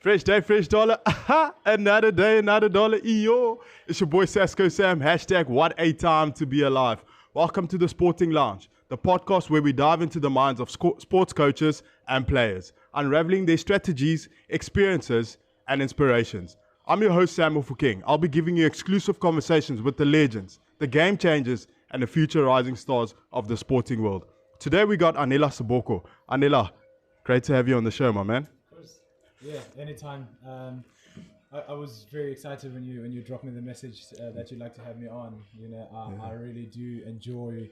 Fresh day, fresh dollar. Another day, another dollar. EO. It's your boy Sasko Sam. Hashtag what a time to be alive. Welcome to the Sporting Lounge, the podcast where we dive into the minds of sports coaches and players, unraveling their strategies, experiences, and inspirations. I'm your host, Samuel Fuking. I'll be giving you exclusive conversations with the legends, the game changers, and the future rising stars of the sporting world. Today we got Anela Sibhoko. Anela, great to have you on the show, my man. Yeah, anytime. I was very excited when you dropped me the message that you'd like to have me on. I really do enjoy,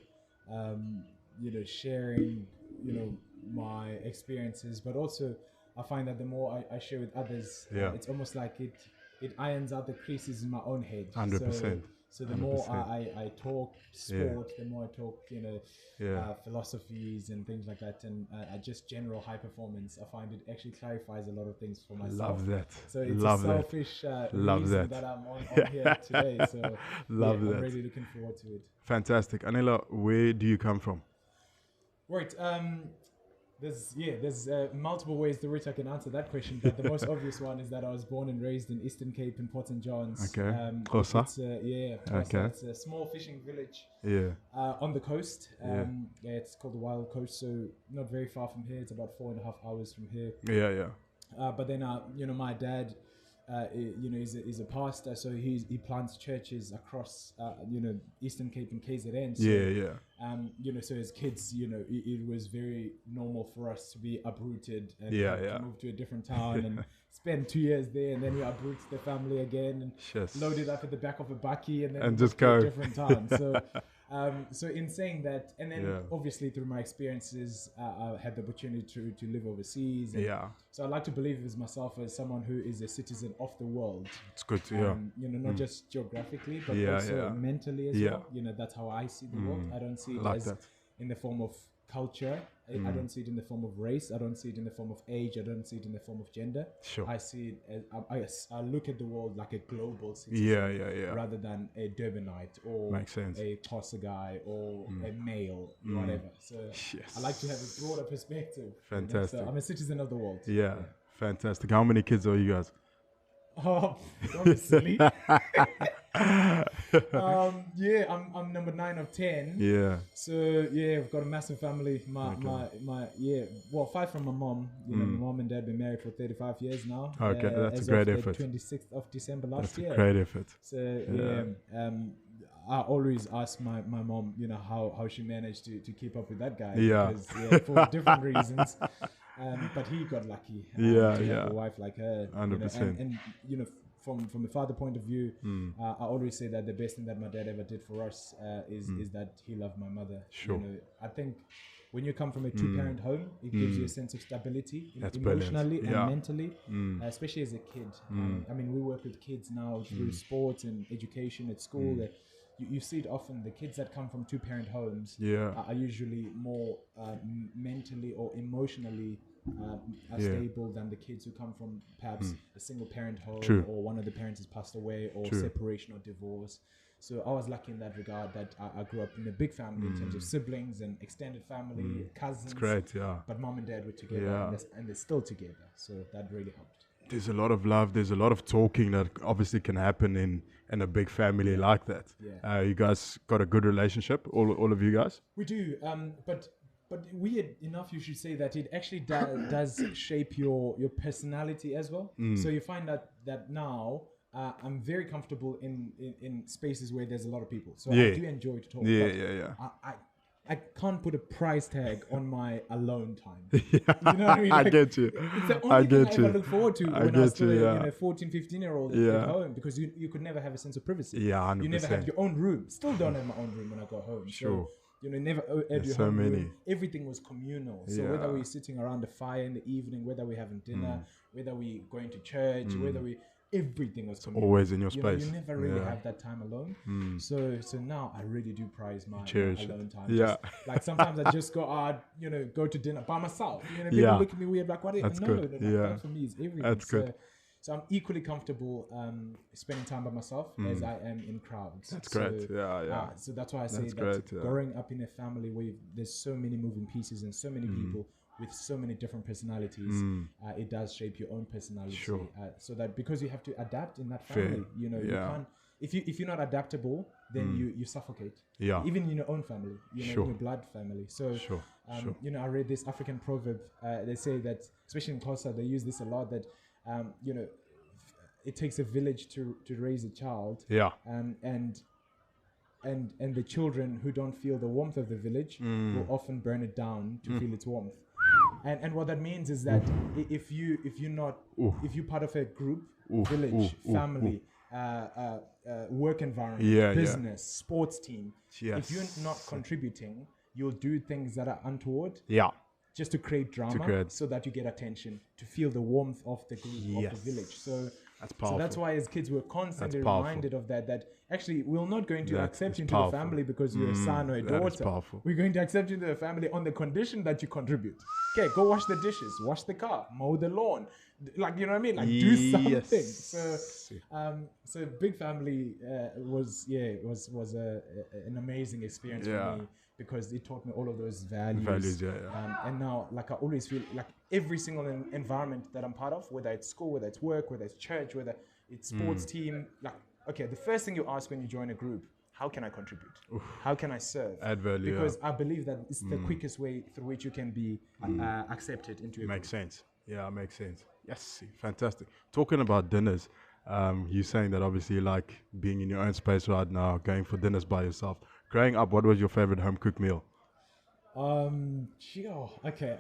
sharing, my experiences. But also, I find that the more I share with others, it's almost like it irons out the creases in my own head. 100%. So the 100%. More I talk sport, the more I talk, philosophies and things like that, and just general high performance. I find it actually clarifies a lot of things for myself. Love that. So it's a selfish reason that I'm on here today. So I'm really looking forward to it. Fantastic. Anela, where do you come from? Right. There's multiple ways to which I can answer that question, but the most obvious one is that I was born and raised in Eastern Cape in Port St. John's. Okay. It's a small fishing village. On the coast. It's called the Wild Coast, so not very far from here. It's about 4.5 hours from here. But then, my dad, is a pastor, so he plants churches across, Eastern Cape and KZN. So, so as kids, it was very normal for us to be uprooted and to move to a different town and spend 2 years there, and then we uproot the family again and load it up at the back of a bakkie and then just go to a different town. So in saying that, and then obviously through my experiences, I had the opportunity to live overseas. So I like to believe as myself as someone who is a citizen of the world. It's good to hear. Not just geographically, but also mentally as well. That's how I see the world. I don't see it as in the form of culture. I don't see it in the form of race. I don't see it in the form of age. I don't see it in the form of gender. Sure. I see it as I look at the world like a global citizen rather than a Durbanite or a Xhosa guy or a male, whatever. So I like to have a broader perspective. Fantastic. So I'm a citizen of the world. Yeah. Fantastic. How many kids are you guys? Oh, don't be silly. I'm number 9 of 10. Yeah. So I've got a massive family. My 5 from my mom. My mom and dad been married for 35 years now. Okay, that's a great effort. 26th of December last year. That's a great effort. So I always ask my mom, how she managed to keep up with that guy. Because, for different reasons. But he got lucky to have a wife like her. 100%. And from the father point of view, I always say that the best thing that my dad ever did for us is that he loved my mother. Sure. I think when you come from a two-parent home, it gives you a sense of stability brilliant. emotionally and mentally, especially as a kid. We work with kids now through sports and education at school. You see it often. The kids that come from two-parent homes are usually more mentally or emotionally stable than the kids who come from perhaps a single-parent home or one of the parents has passed away or separation or divorce. So I was lucky in that regard that I grew up in a big family in terms of siblings and extended family, cousins. It's great, But mom and dad were together and they're still together. So that really helped. There's a lot of love. There's a lot of talking that obviously can happen in a big family like that. You guys got a good relationship, all of you guys? We do, but weird enough, you should say that it actually does shape your personality as well. So you find that now I'm very comfortable in spaces where there's a lot of people. So I do enjoy to talk. I can't put a price tag on my alone time. You know what I mean? I get you. It's the only thing I ever look forward to when I was still a 14, 15-year-old at home, because you could never have a sense of privacy. 100%. You never have your own room. Still don't have my own room when I go home. Sure. So, never had your own room. Everything was communal. So whether we're sitting around the fire in the evening, whether we're having dinner, whether we're going to church, everything was communal. Always in your space. You never really have that time alone. So now I really do prize my alone time. Like sometimes I just go out, go to dinner by myself. People look at me weird, like, what? That's no, good. That for me is everything. That's good. So I'm equally comfortable spending time by myself as I am in crowds. That's great. So that's why I say that growing up in a family where there's so many moving pieces and so many people with so many different personalities, it does shape your own personality. Sure. So that because you have to adapt in that family, you know, you can't. If you're not adaptable, then you suffocate. Yeah. Even in your own family, you know, in your blood family. So, you know, I read this African proverb. They say that, especially in Xhosa, they use this a lot. That, you know, it takes a village to raise a child. Yeah. And the children who don't feel the warmth of the village will often burn it down to feel its warmth. And what that means is that if you're part of a group, village, family, work environment, business, sports team, if you're not contributing, you'll do things that are untoward. Yeah. Just to create drama, so that you get attention, to feel the warmth of the group, of the village. So that's powerful. So that's why as kids we're constantly reminded of that actually we're not going to accept you into the family because you're a son or a daughter. We're going to accept you into the family on the condition that you contribute. Okay, go wash the dishes, wash the car, mow the lawn. Like, you know what I mean? Like, do something. So big family was an amazing experience for me, because it taught me all of those values. And now, like, I always feel like every single environment that I'm part of, whether it's school, whether it's work, whether it's church, whether it's sports team, like, okay, the first thing you ask when you join a group, how can I contribute? How can I serve? Add value. Because I believe that it's the quickest way through which you can be accepted into a Makes sense. Yeah, makes sense. Yes, fantastic. Talking about dinners, you're saying that obviously you like being in your own space right now, going for dinners by yourself. Growing up, what was your favorite home cooked meal? Okay.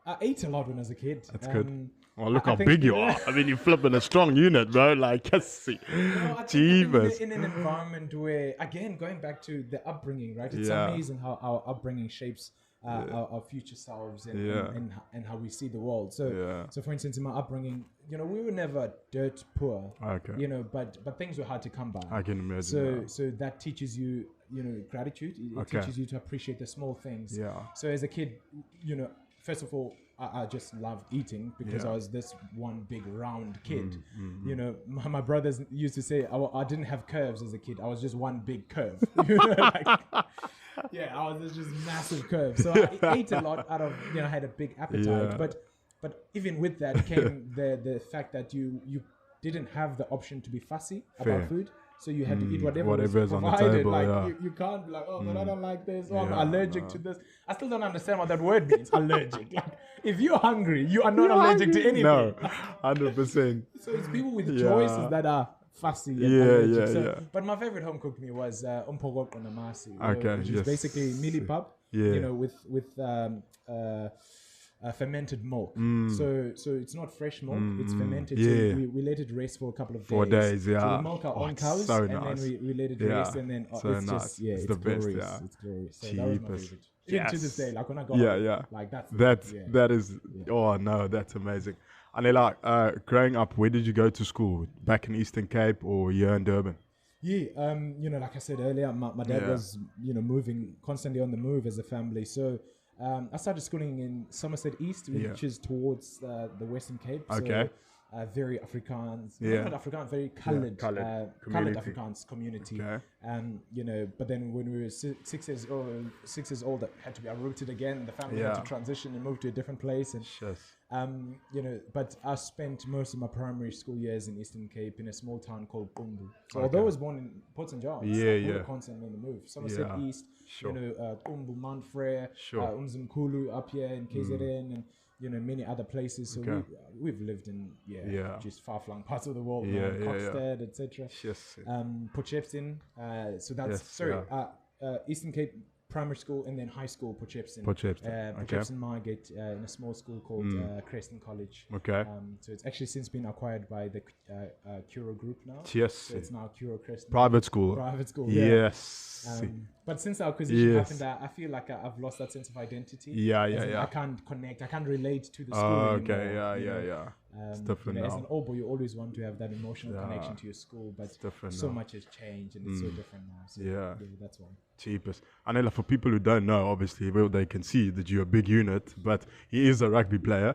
I ate a lot when I was a kid. That's good. Well, look how big you are. I mean, you're flipping a strong unit, bro. Like, yes. In an environment where, again, going back to the upbringing, right? It's amazing how our upbringing shapes our future selves and how we see the world. So for instance, in my upbringing, you know, we were never dirt poor. Okay. You know, but things were hard to come by. I can imagine. So that teaches you, you know, gratitude. It teaches you to appreciate the small things. Yeah. So as a kid, you know, first of all, I just loved eating because I was this one big round kid. You know, my brothers used to say I didn't have curves as a kid. I was just one big curve. You know, like, I was just massive curve. So I ate a lot out of, you know, I had a big appetite. But even with that came the fact that you didn't have the option to be fussy about food. So you had to eat whatever was provided. On the table, like you can't be like, but I don't like this. I'm allergic to this. I still don't understand what that word means. Allergic. Like, if you're hungry, you are not allergic to anything. No, 100%. So it's people with choices that are fussy and allergic. But my favorite home cooked meal was umphokoqo namasi. Which is basically mealie pap. You know, with fermented milk. So it's not fresh milk, it's fermented. So we let it rest for a couple of days. 4 days, So we milk our own cows, and then we let it rest, and then it's just, it's the best, glorious. It's glorious. So that was my favorite. Even to this day, like when I go home, like that is, oh no, that's amazing. Anela, growing up, where did you go to school? Back in Eastern Cape or here in Durban? You know, like I said earlier, my dad was, you know, moving constantly on the move as a family. So I started schooling in Somerset East, which is towards the Western Cape. So, very Afrikaans, not Afrikaans, very coloured Afrikaans community. You know, but then when we were 6 years old, that had to be uprooted again. The family had to transition and move to a different place. And you know, but I spent most of my primary school years in Eastern Cape in a small town called Qumbu. So although I was born in Port St. John, we were constantly on the move. Somerset East, you know, Qumbu, Mount Frere, Umzimkhulu up here in KZN, and you know, many other places. So we've lived in just far-flung parts of the world, Kokstad, etc. Potchefstroom. So that's Eastern Cape primary school and then high school, Potchefstroom Margate, in a small school called Creston College. So it's actually since been acquired by the Curo Group now. So it's now Curo Creston. Private school. But since the acquisition happened, I feel like I've lost that sense of identity. I can't connect. I can't relate to the school anymore. It's different now. As an old boy, you always want to have that emotional connection to your school, but so much has changed and it's so different now. So that's one. Cheapest. Anela, for people who don't know, obviously, well, they can see that you're a big unit, but he is a rugby player.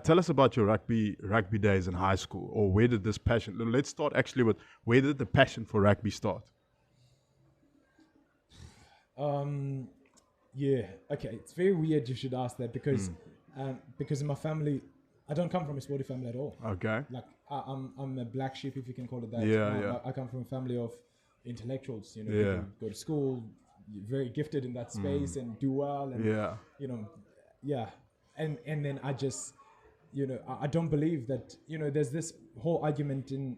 Tell us about your rugby days in high school, or where did this passion? Let's start actually with where did the passion for rugby start? Okay, it's very weird you should ask that because Because in my family, I don't come from a sporty family at all. Okay. Like I'm a black sheep, if you can call it that. Yeah. I come from a family of intellectuals. You know, Yeah. people go to school, very gifted in that space and do well. And you know, and then I just, you know, I don't believe that. You know, there's this whole argument in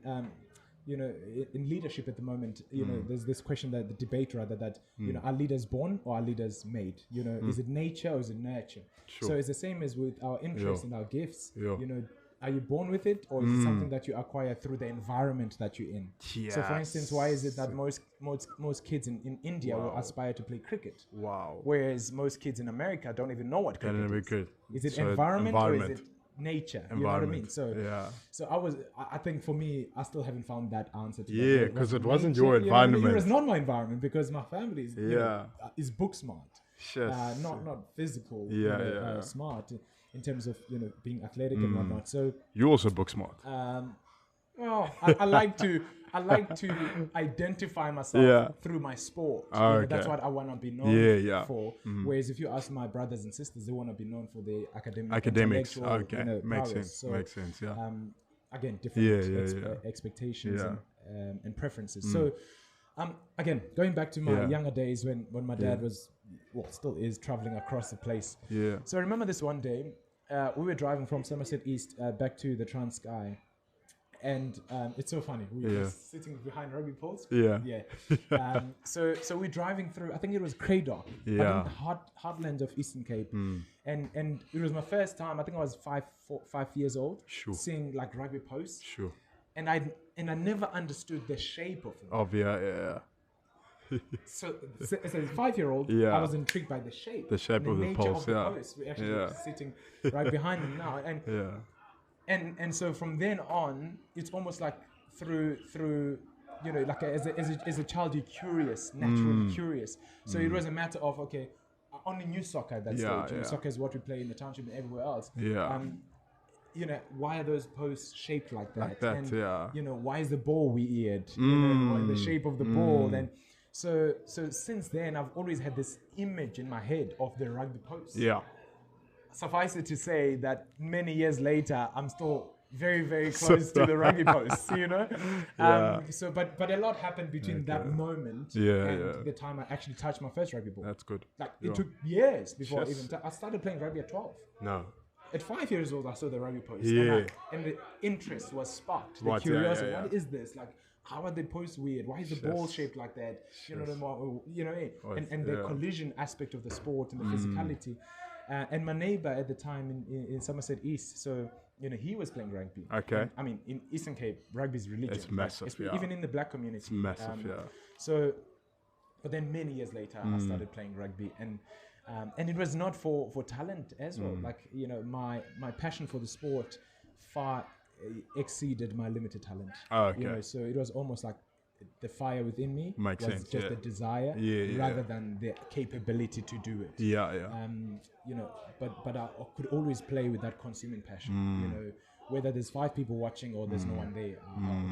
you know, in leadership at the moment, you know, there's this question, that the debate rather, that, you know, are leaders born or are leaders made? You know, is it nature or is it nurture? Sure. So it's the same as with our interests and our gifts. Yeah. You know, are you born with it, or is it something that you acquire through the environment that you're in? Yes. So for instance, why is it that most kids in India will aspire to play cricket? Wow. Whereas most kids in America don't even know what cricket is. Is it So environment or is it nature? You know what I mean? So yeah. So I think for me, I still haven't found that answer to that. Yeah, because it wasn't nature? your environment. It was not my environment, because my family is, you know, is book smart. Yes. Not physical smart in terms of, you know, being athletic and whatnot. So you also book smart. Well, I like to identify myself through my sport. You know, that's what I want to be known for. Whereas if you ask my brothers and sisters, they want to be known for their academics. Okay, you know, makes prowess. sense. So, makes sense. Yeah. Again, different expectations and preferences. So, again, going back to my younger days when my dad was, well, still is, traveling across the place. Yeah. So I remember this one day, we were driving from Somerset East back to the Transkei. And it's so funny. We were sitting behind rugby poles. Yeah. So we're driving through, I think it was Cradock, but in the heartland of Eastern Cape. And it was my first time, I think I was 5 years old, seeing like rugby posts. Sure. And I never understood the shape of them. So as a 5-year-old, I was intrigued by the shape. The shape of the post, post. We're actually sitting right behind them now. And so from then on, it's almost like through you know, like as a child, you're curious, naturally curious. So it was a matter of, okay, I only knew soccer at that stage. You know, soccer is what we play in the township and everywhere else. You know, why are those posts shaped like that? You know, why is the ball weird? You know, the shape of the ball. And so since then, I've always had this image in my head of the rugby post. Suffice it to say that many years later, I'm still very, very close to the rugby posts, you know? So, but a lot happened between that moment and the time I actually touched my first rugby ball. That's good. Like, it took years before I started playing rugby at 12. No. At 5 years old, I saw the rugby post. And the interest was sparked. The Right, curiosity, what is this? Like, how are the posts weird? Why is the ball shaped like that? You know, and the collision aspect of the sport and the physicality. And my neighbor at the time in Somerset East, so, you know, he was playing rugby. Okay. And, I mean, in Eastern Cape, rugby is religion. It's massive, even in the black community. It's massive, So, but then many years later, I started playing rugby, and it was not for talent as well. Like, you know, my passion for the sport far exceeded my limited talent. You know, so it was almost like the fire within me was just the desire rather than the capability to do it. You know, but I could always play with that consuming passion. You know, whether there's 5 people watching or there's no one there,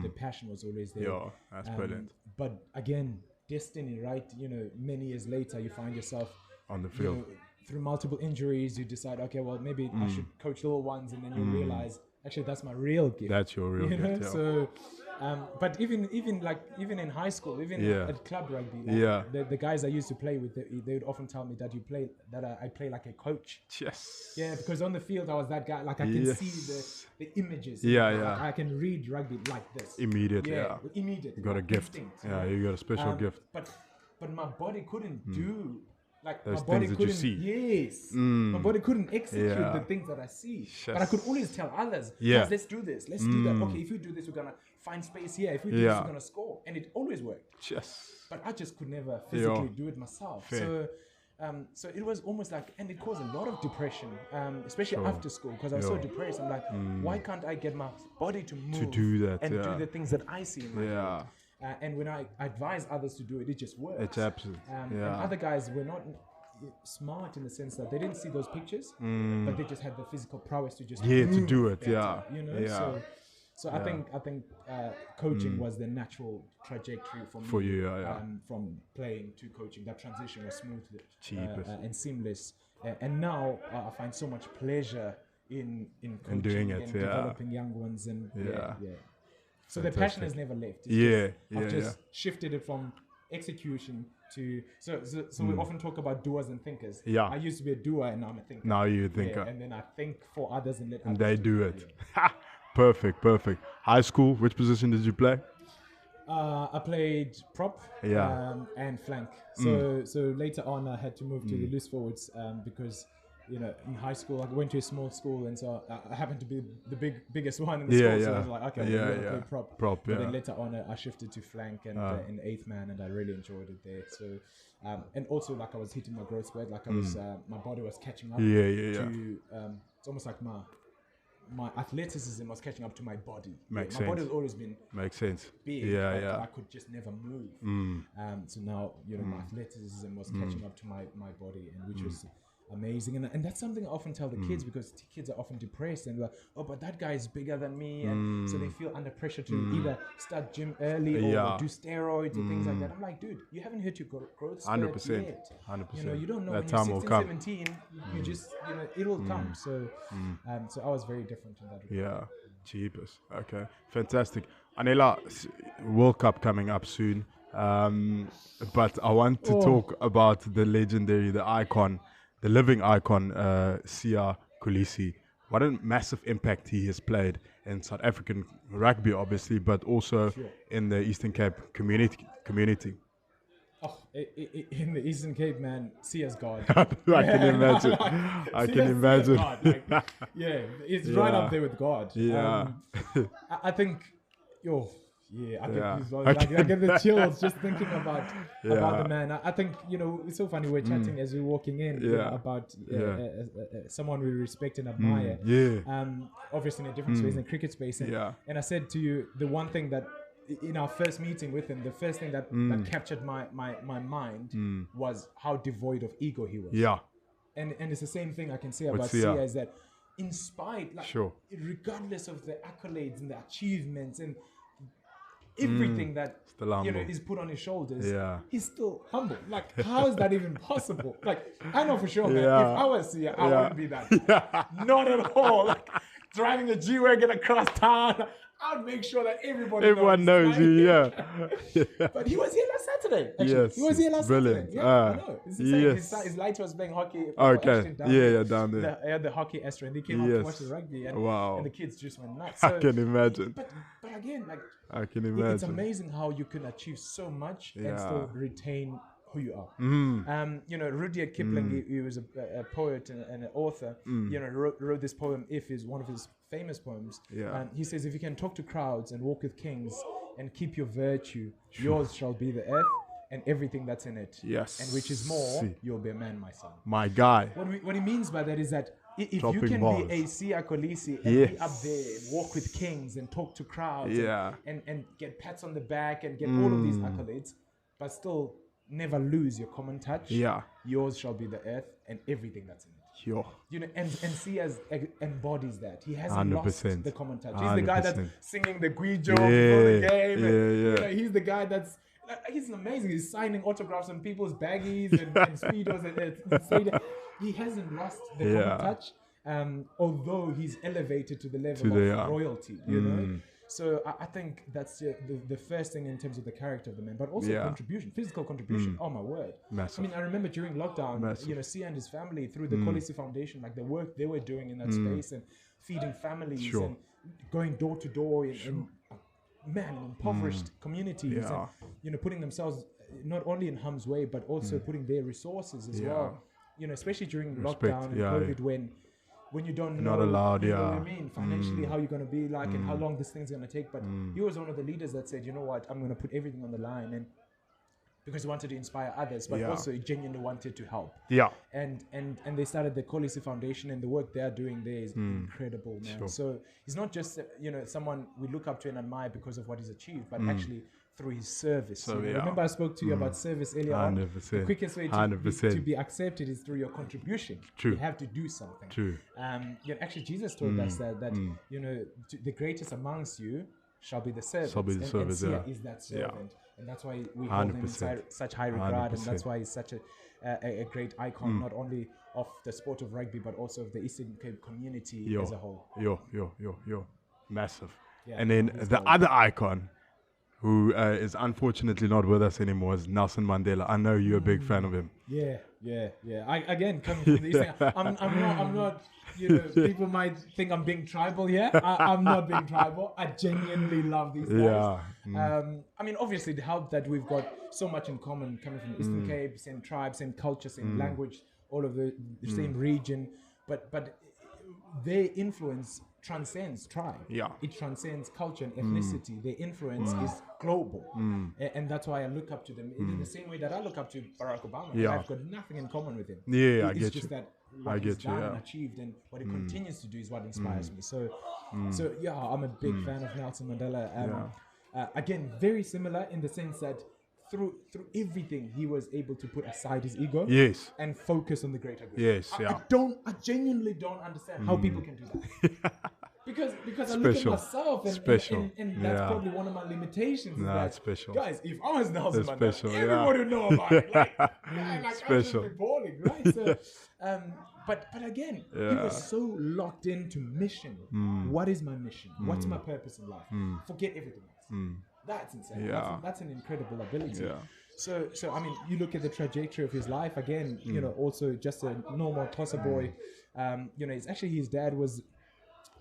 the passion was always there. That's brilliant. But again, destiny, right? You know, many years later, you find yourself on the field. You know, through multiple injuries, you decide, okay, well, maybe I should coach little ones, and then you realize, actually, that's my real gift. That's your real gift. So, but even in high school, at club rugby, the guys I used to play with, they would often tell me that I play like a coach. Yes. Yeah, because on the field I was that guy. Like, I can see the images. Like, I can read rugby like this. Immediate. Immediate. You got a gift. Instinct, you got a special gift. But my body couldn't do. Like, those my body things that couldn't, you see. my body couldn't execute the things that I see. But I could always tell others, let's do this, let's do that. Okay, if you do this, we're gonna find space here. If we do this, we're gonna score, and it always worked. But I just could never physically do it myself. So it was almost like, and it caused a lot of depression, especially after school, because I was so depressed. I'm like, why can't I get my body to move to do that and do the things that I see in my head? And when I advise others to do it, it just works. It's absolute. And other guys were not smart in the sense that they didn't see those pictures, but they just had the physical prowess to just to do it. Better, you know. So I think coaching was the natural trajectory for me. For you, from playing to coaching. That transition was smooth and seamless. And now I find so much pleasure in coaching doing it, and developing young ones, and yeah. So Fantastic. the passion has never left. I've just shifted it from execution to so we often talk about doers and thinkers. I used to be a doer and now I'm a thinker. Now you're a thinker. And then I think for others and let and others they do it. Perfect. High school, which position did you play? I played prop and flank. So later on I had to move to the loose forwards because in high school I went to a small school, and so I happened to be the biggest one in the school. So I was like, okay, I'm going to play prop. But then later on I shifted to flank and in eighth man, and I really enjoyed it there. So and also like I was hitting my growth spurt, like I was my body was catching up to it's almost like my athleticism was catching up to my body. My body has always been big, but I could just never move. So now my athleticism was catching up to my body, and which was amazing. And that's something I often tell the kids, because kids are often depressed and like, oh, but that guy is bigger than me, and so they feel under pressure to either start gym early or do steroids or things like that. I'm like, dude, you haven't hit your growth spurt 100%. yet. 100%. You don't know that when time you're 16, will come. 17, you just it'll come. So so I was very different in that regard. Jeepers. Okay, fantastic. Anela, World Cup coming up soon, but I want to talk about the legendary, the icon, the living icon, Sia Kolisi. What a massive impact he has played in South African rugby, obviously, but also in the Eastern Cape community. Oh, in the Eastern Cape, man, Sia's God. I can imagine. I can imagine. God. It's right up there with God. I think, I get the chills just thinking about the man. I think, it's so funny. We're chatting as we're walking in about someone we respect and admire. Obviously in a different space, in cricket space. And I said to you, the one thing that in our first meeting with him, the first thing that captured my mind was how devoid of ego he was. And it's the same thing I can say about Sia, is that in spite, regardless of the accolades and the achievements and everything that is put on his shoulders, he's still humble. Like, how is that even possible? Like, I know for sure, man, if I was Sia, I wouldn't be that. Not at all. Like, driving a G-Wagon across town, I'd make sure that everyone knows you, But he was here last Saturday, actually. Yes, he was here last Saturday. I know. It's insane. His light was playing hockey. Down there. They had the hockey Astro, and they came out to watch the rugby, and the kids just went nuts. So, I can imagine. But again, like, I can imagine. It's amazing how you can achieve so much and still retain who you are. Rudyard Kipling, he was a poet and an author. Wrote this poem, If, is one of his famous poems. He says, if you can talk to crowds and walk with kings and keep your virtue, yours shall be the earth and everything that's in it. Yes. And which is more, you'll be a man, my son. My guy. What he means by that is that if you can be a Sia Kolisi and be up there and walk with kings and talk to crowds and get pats on the back and get all of these accolades, but still never lose your common touch, yours shall be the earth and everything that's in it. And Sia embodies that. He hasn't 100%. Lost the common touch. He's the guy that's singing the Guijo before the game. And, he's the guy that's he's amazing. He's signing autographs on people's baggies and speedos and he hasn't lost the common touch, although he's elevated to the level of royalty. So I think that's the first thing in terms of the character of the man, but also contribution, physical contribution. Oh my word! Massive. I mean, I remember during lockdown, Sia and his family through the Kolisi Foundation, like the work they were doing in that space and feeding families and going door to door in impoverished communities, and putting themselves not only in harm's way but also putting their resources as well. Especially during lockdown and COVID when you don't know, not allowed, you know what I mean, financially how you're going to be like and how long this thing's going to take. But he was one of the leaders that said, you know what, I'm going to put everything on the line, and because he wanted to inspire others, but also he genuinely wanted to help. And they started the Kolisi Foundation, and the work they're doing there is incredible, man. So he's not just someone we look up to and admire because of what he's achieved, but actually through his service. Remember I spoke to you about service earlier 100%. on. The quickest way to be accepted is through your contribution. You have to do something. Actually Jesus told us that the greatest amongst you shall be the servant. And Sia is that servant. And that's why we hold him in such high regard. 100%. And that's why he's such a great icon, not only of the sport of rugby, but also of the Eastern Cape community as a whole. Massive. Yeah, and then the other icon, who is unfortunately not with us anymore, is Nelson Mandela. I know you're a big fan of him. Yeah. Again, coming from the Eastern, I'm not. People might think I'm being tribal here. I'm not being tribal. I genuinely love these guys. I mean, obviously, the help that we've got so much in common, coming from the Eastern Cape, same tribe, same culture, same language, all of the same region, but their influence transcends tribe. It transcends culture and ethnicity. Their influence is global, and that's why I look up to them in the same way that I look up to Barack Obama. I've got nothing in common with him. It's just that what he's done and achieved and what he continues to do is what inspires me. So I'm a big fan of Nelson Mandela. Again, very similar in the sense that through everything he was able to put aside his ego and focus on the greater good. I genuinely don't understand how people can do that. because I look at myself and that's probably one of my limitations. Guys, if I was Nelson Mandela, everybody would know about it. Like I should be balling, right? So, but again, he was so locked into mission. What is my mission? What's my purpose in life? Forget everything else. That's insane. That's an incredible ability. So I mean, you look at the trajectory of his life again. Also just a normal Xhosa boy. It's actually his dad was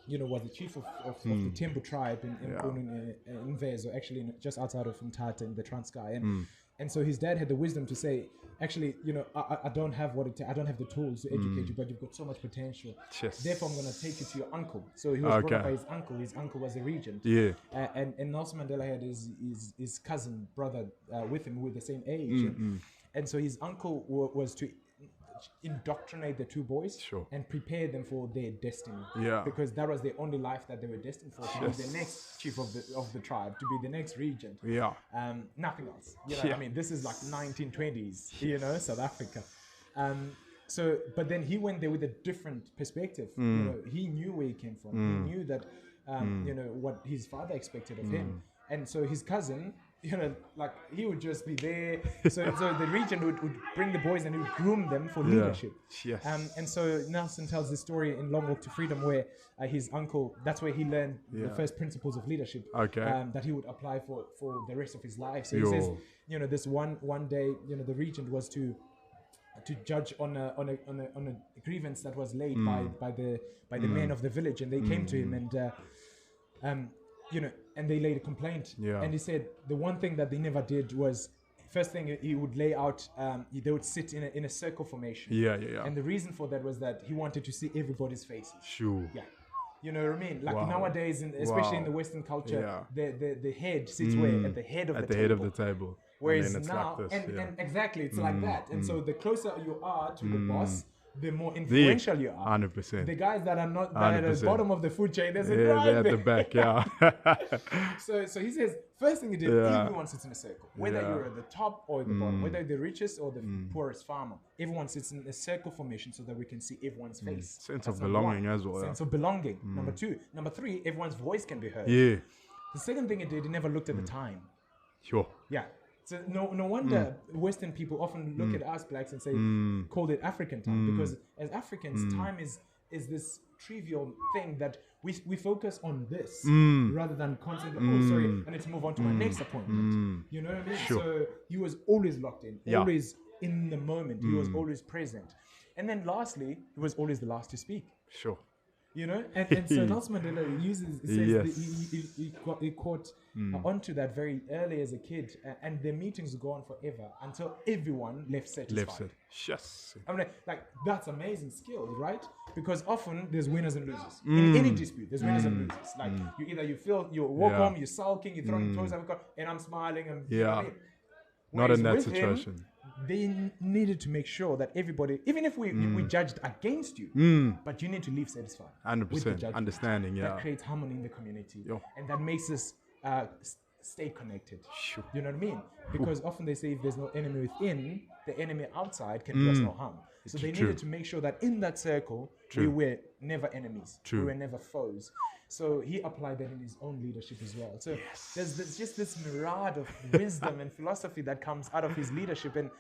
the chief of the Tembu tribe in unveils, or actually just outside of Mthatha in the Transkei. And so his dad had the wisdom to say, actually, I don't have I don't have the tools to educate you, but you've got so much potential. Therefore, I'm going to take you to your uncle. So he was brought up by his uncle. His uncle was a regent. And Nelson Mandela had his cousin brother with him, who were the same age. And so his uncle was to indoctrinate the two boys and prepare them for their destiny, because that was the only life that they were destined for, to be the next chief of the tribe, to be the next regent, nothing else. I mean, this is like 1920s, South Africa. So but then he went there with a different perspective. He knew where he came from. He knew that what his father expected of him, and so his cousin, like he would just be there. So the regent would bring the boys and he would groom them for leadership. And so Nelson tells this story in Long Walk to Freedom, where his uncle, that's where he learned the first principles of leadership that he would apply for the rest of his life. So he says, this one day, the regent was to judge on a grievance that was laid by the men of the village, and they came to him and they laid a complaint. And he said the one thing that they never did was, first thing he would lay out, they would sit in a circle formation. And the reason for that was that he wanted to see everybody's faces. You know what I mean? Like nowadays, especially in the Western culture, the head sits where? At the head of the table. Head of the table. Whereas now, like this, and exactly, it's like that. And so the closer you are to the boss, the more influential you are. 100%. The guys that are not that at the bottom of the food chain, they're right at the back, So he says, first thing he did, everyone sits in a circle. Whether you're at the top or at the bottom, whether you're the richest or the poorest farmer, everyone sits in a circle formation so that we can see everyone's face. Sense of belonging as well. Sense of belonging. Number two. Number three, everyone's voice can be heard. The second thing he did, he never looked at the time. So no wonder Western people often look at us blacks and say, call it African time, because as Africans, time is this trivial thing that we focus on this rather than constantly, I need to move on to my next appointment. You know what I mean? So he was always locked in, always in the moment. He was always present. And then lastly, he was always the last to speak. And so Nelson Mandela says he caught onto that very early as a kid, and the meetings would go on forever until everyone left satisfied. I mean, like that's amazing skill, right? Because often there's winners and losers in any dispute. There's winners and losers. Like you walk home, you're sulking, you're throwing toys at me, and I'm smiling, and you know what I mean? Not in that situation. They needed to make sure that everybody, even if we judged against you, but you need to leave satisfied. 100% understanding, That creates harmony in the community, and that makes us stay connected. You know what I mean? Because often they say if there's no enemy within, the enemy outside can do us no harm. So they needed to make sure that in that circle, we were never enemies. We were never foes. So he applied that in his own leadership as well. So there's just this myriad of wisdom and philosophy that comes out of his leadership and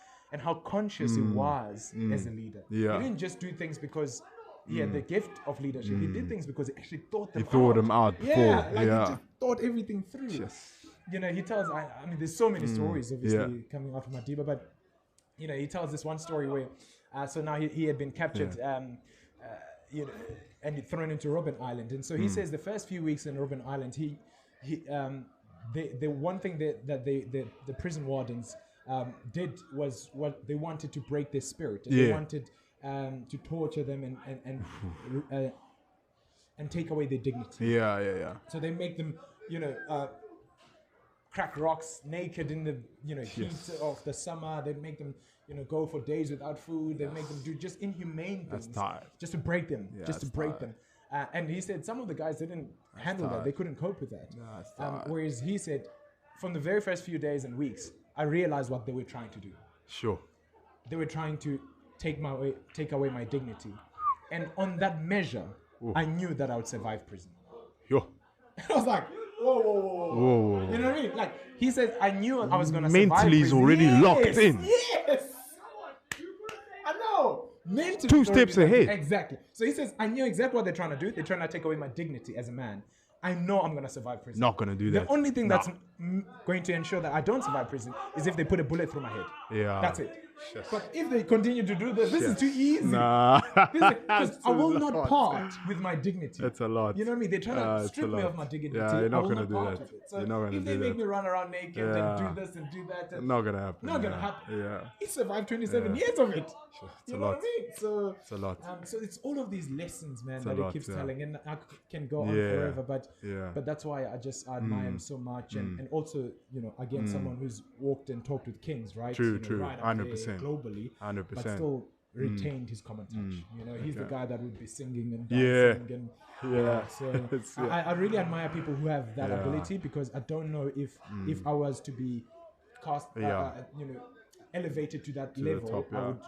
how conscious he was as a leader. Yeah. He didn't just do things because he had the gift of leadership. He did things because he actually thought them out. He thought them out before. He just thought everything through. Yes. You know, he tells, I mean, there's so many stories, obviously, coming out from Madiba, but, you know, he tells this one story where, so now he had been captured, you know, and thrown into Robben Island. And so he says the first few weeks in Robben Island, the one thing that the prison wardens did was what they wanted to break their spirit. And they wanted to torture them and take away their dignity. So they make them, you know, crack rocks naked in the, you know, heat of the summer. They make them, you know, go for days without food. They make them do just inhumane things just to break them, them. And he said some of the guys didn't handle that. They couldn't cope with that. Whereas he said, from the very first few days and weeks, I realized what they were trying to do. Sure. They were trying to take away my dignity. And on that measure, I knew that I would survive prison. I was like, whoa. You know what I mean? Like, he said, I knew I was going to survive. Mentally, he's already locked in. Yes. I know. Mentally, 2 steps ahead. Exactly. So he says, I knew exactly what they're trying to do. They're trying to take away my dignity as a man. I know I'm going to survive prison. Not going to do that. The only thing that's going to ensure that I don't survive prison is if they put a bullet through my head. Yeah. That's it. But if they continue to do this is too easy. Nah. Because I will not part with my dignity. That's a lot. You know what I mean? They're trying to strip me of my dignity. Yeah, you're not going to do that. So you're not going to do that. If they make me run around naked and do this and do that. Not going to happen. Not going to happen. Yeah. He survived 27 years of it. It's you a know lot. what I mean? So it's a lot. So it's all of these lessons, man, it's that he keeps telling. And I can go on forever. But that's why I admire him so much. And also, you know, again, someone who's walked and talked with kings, right? True. Right 100%. Globally. 100%. But still retained his common touch. You know, he's the guy that would be singing and dancing So I really admire people who have that ability, because I don't know if I was to be cast, you know, elevated to that level, top, I would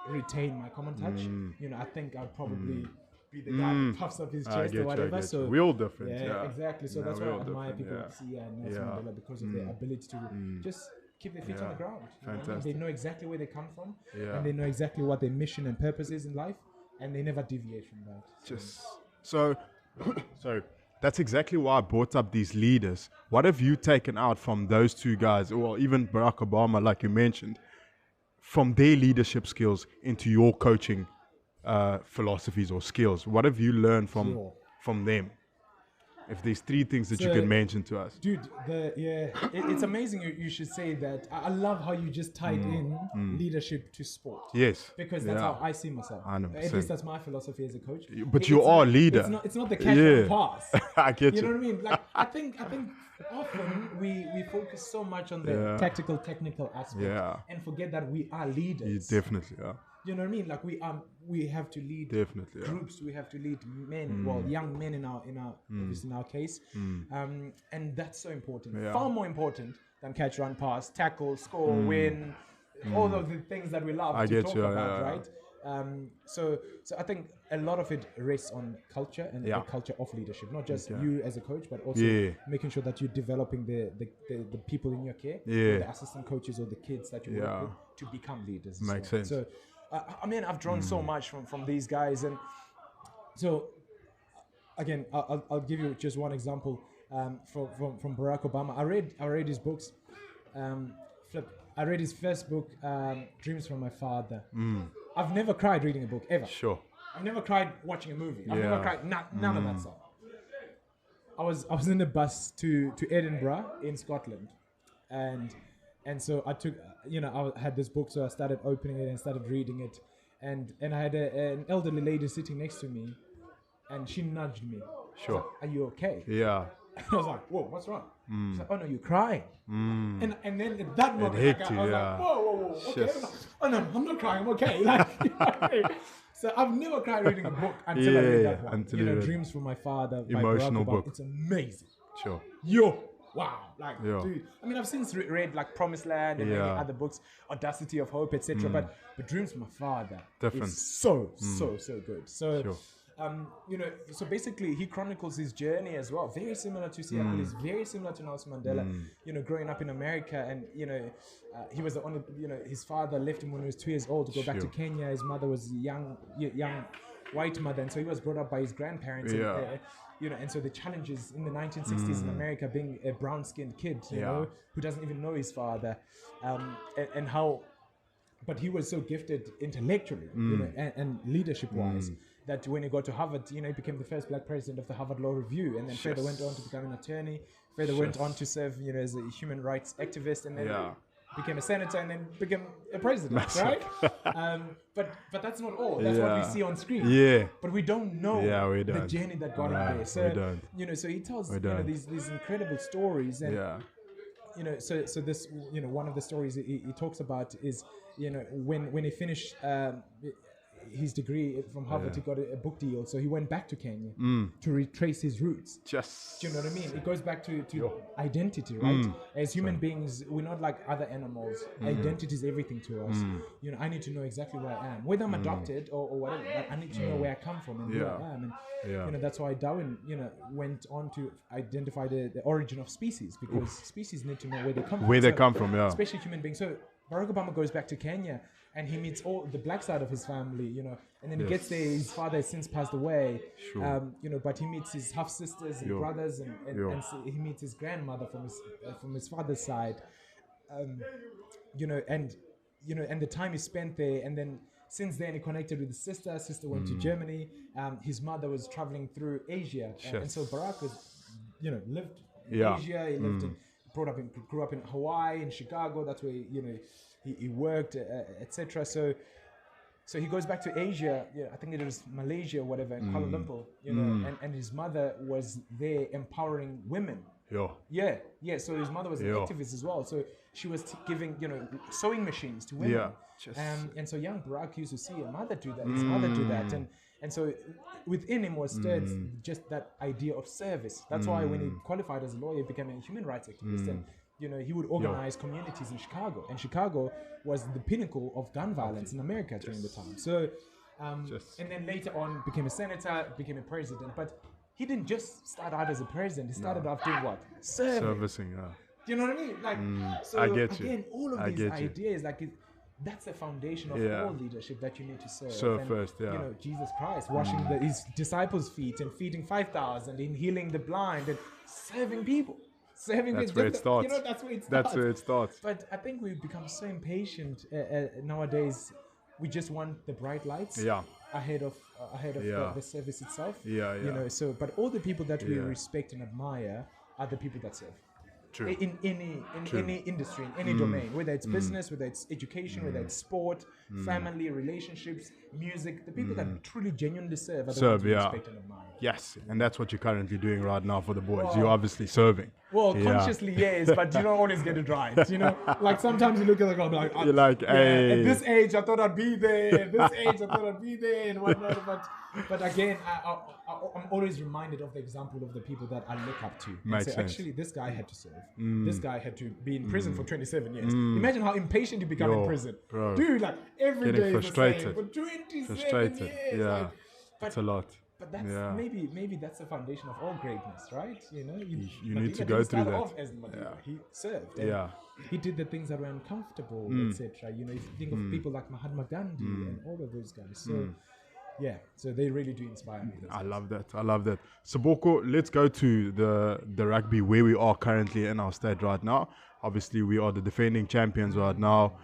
retain my common touch. You know, I think I'd probably be the guy who puffs up his chest or whatever. So we're all different. Exactly. So that's why I admire people like Sia and Nelson Mandela, because of their ability to just keep their feet on the ground. Fantastic. They know exactly where they come from, and they know exactly what their mission and purpose is in life, and they never deviate from that. So that's exactly why I brought up these leaders. What have you taken out from those two guys, or even Barack Obama, like you mentioned, from their leadership skills into your coaching philosophies or skills? What have you learned from them? If there's 3 things that you can mention to us. Dude, it's amazing you should say that. I love how you just tied in leadership to sport. Yes. Because that's how I see myself. 100%. At least that's my philosophy as a coach. But you are a leader. It's not the catch and pass. I get you. You know what I mean? Like, I think often we focus so much on the tactical, technical aspect and forget that we are leaders. You definitely are. You know what I mean? Like, we have to lead groups. We have to lead men, young men in our obviously in our case, and that's so important. Far more important than catch, run, pass, tackle, score, win, all of the things that we love to talk about, right? So I think a lot of it rests on culture and the culture of leadership, not just you as a coach, but also making sure that you're developing the people in your care, the assistant coaches or the kids that you work with, to become leaders. Makes sense. So, I mean, I've drawn so much from these guys, and so again, I'll give you just one example from Barack Obama. I read his books. I read his first book, Dreams from My Father. I've never cried reading a book ever. Sure. I've never cried watching a movie. I've never cried none of that stuff. I was in the bus to Edinburgh in Scotland, and so I took, I had this book, so I started opening it and started reading it, and I had an elderly lady sitting next to me, and she nudged me. Sure. Like, "Are you okay?" Yeah. I was like, "Whoa, what's wrong?" She's like, "Oh no, you're crying." And then at that moment, I was like, "Whoa, okay." Oh no, I'm not crying. I'm okay. Like, so I've never cried reading a book until I read that one. Dreams from My Father. Emotional by Barack Obama. book. It's amazing. Sure. Wow, like, dude. I mean, I've since read like Promised Land and many other books, Audacity of Hope, etc. But Dreams from My Father is so good. So, So basically he chronicles his journey as well, very similar to Sia Kolisi, very similar to Nelson Mandela. Growing up in America, and he was the only. His father left him when he was 2 years old to go back to Kenya. His mother was young white mother, and so he was brought up by his grandparents. And so the challenges in the 1960s in America, being a brown-skinned kid, who doesn't even know his father, and how. But he was so gifted intellectually, and leadership-wise, that when he got to Harvard, he became the first black president of the Harvard Law Review, and then further went on to become an attorney. Further went on to serve, as a human rights activist, and then became a senator, and then became a president, right? But that's not all. That's what we see on screen. Yeah. But we don't know the journey that got him there. So so he tells these incredible stories, and so this one of the stories he talks about is when he finished his degree from Harvard, he got a book deal, so he went back to Kenya to retrace his roots. Do you know what I mean? It goes back to identity, right? As human beings, we're not like other animals. Identity is everything to us. I need to know exactly where I am, whether I'm adopted or whatever. But I need to know where I come from and who I am. And that's why Darwin, went on to identify the origin of species, because species need to know where they come from. They come from, especially human beings. So Barack Obama goes back to Kenya, and he meets all the black side of his family, and then he gets there. His father has since passed away, but he meets his half sisters and brothers, and so he meets his grandmother from his father's side, and the time he spent there, and then since then he connected with his sister. Sister went to Germany. His mother was traveling through Asia, and so Barack was, lived in Asia. He lived grew up in Hawaii, in Chicago. That's where he worked, etc. So he goes back to Asia. I think it was Malaysia or whatever, in Kuala Lumpur. And his mother was there empowering women. So his mother was an activist as well. So she was giving sewing machines to women. And so young Barack used to see a mother do that, his mother do that, and so within him was stirred just that idea of service. That's why when he qualified as a lawyer, he became a human rights activist. And he would organize communities in Chicago, and Chicago was the pinnacle of gun violence in America during the time. So, and then later on became a senator, became a president. But he didn't just start out as a president. He started off doing what? Servicing. Do you know what I mean? So I get you. Again, all of these ideas, that's the foundation of all leadership, that you need to serve. And, first, Jesus Christ washing his disciples' feet and feeding 5,000, and healing the blind and serving people. That's where it starts. That's where it starts. But I think we've become so impatient nowadays. We just want the bright lights ahead of the service itself. So, but all the people that we respect and admire are the people that serve. True. In any industry, in any domain, whether it's business, whether it's education, whether it's sport, family, relationships, music, the people that truly genuinely serve are the ones we respect and admire. Yes, and that's what you're currently doing right now for the boys. You're obviously serving. Well, consciously, yes, but you don't always get it right. Like sometimes you look at the clock, like, you're like, hey. At this age, I thought I'd be there. At this age, I thought I'd be there, and whatnot. But again, I'm always reminded of the example of the people that I look up to. And say, actually, this guy had to serve. This guy had to be in prison for 27 years. Imagine how impatient you become in prison. Bro. Dude, like every day is the same. For 27 years. Yeah, that's a lot. But that's maybe that's the foundation of all greatness, right? You need to go through that. As he served. He did the things that were uncomfortable, etc. If you think of people like Mahatma Gandhi and all of those guys. So so they really do inspire me. I love that. Sibhoko, let's go to the rugby where we are currently in our state right now. Obviously, we are the defending champions right now.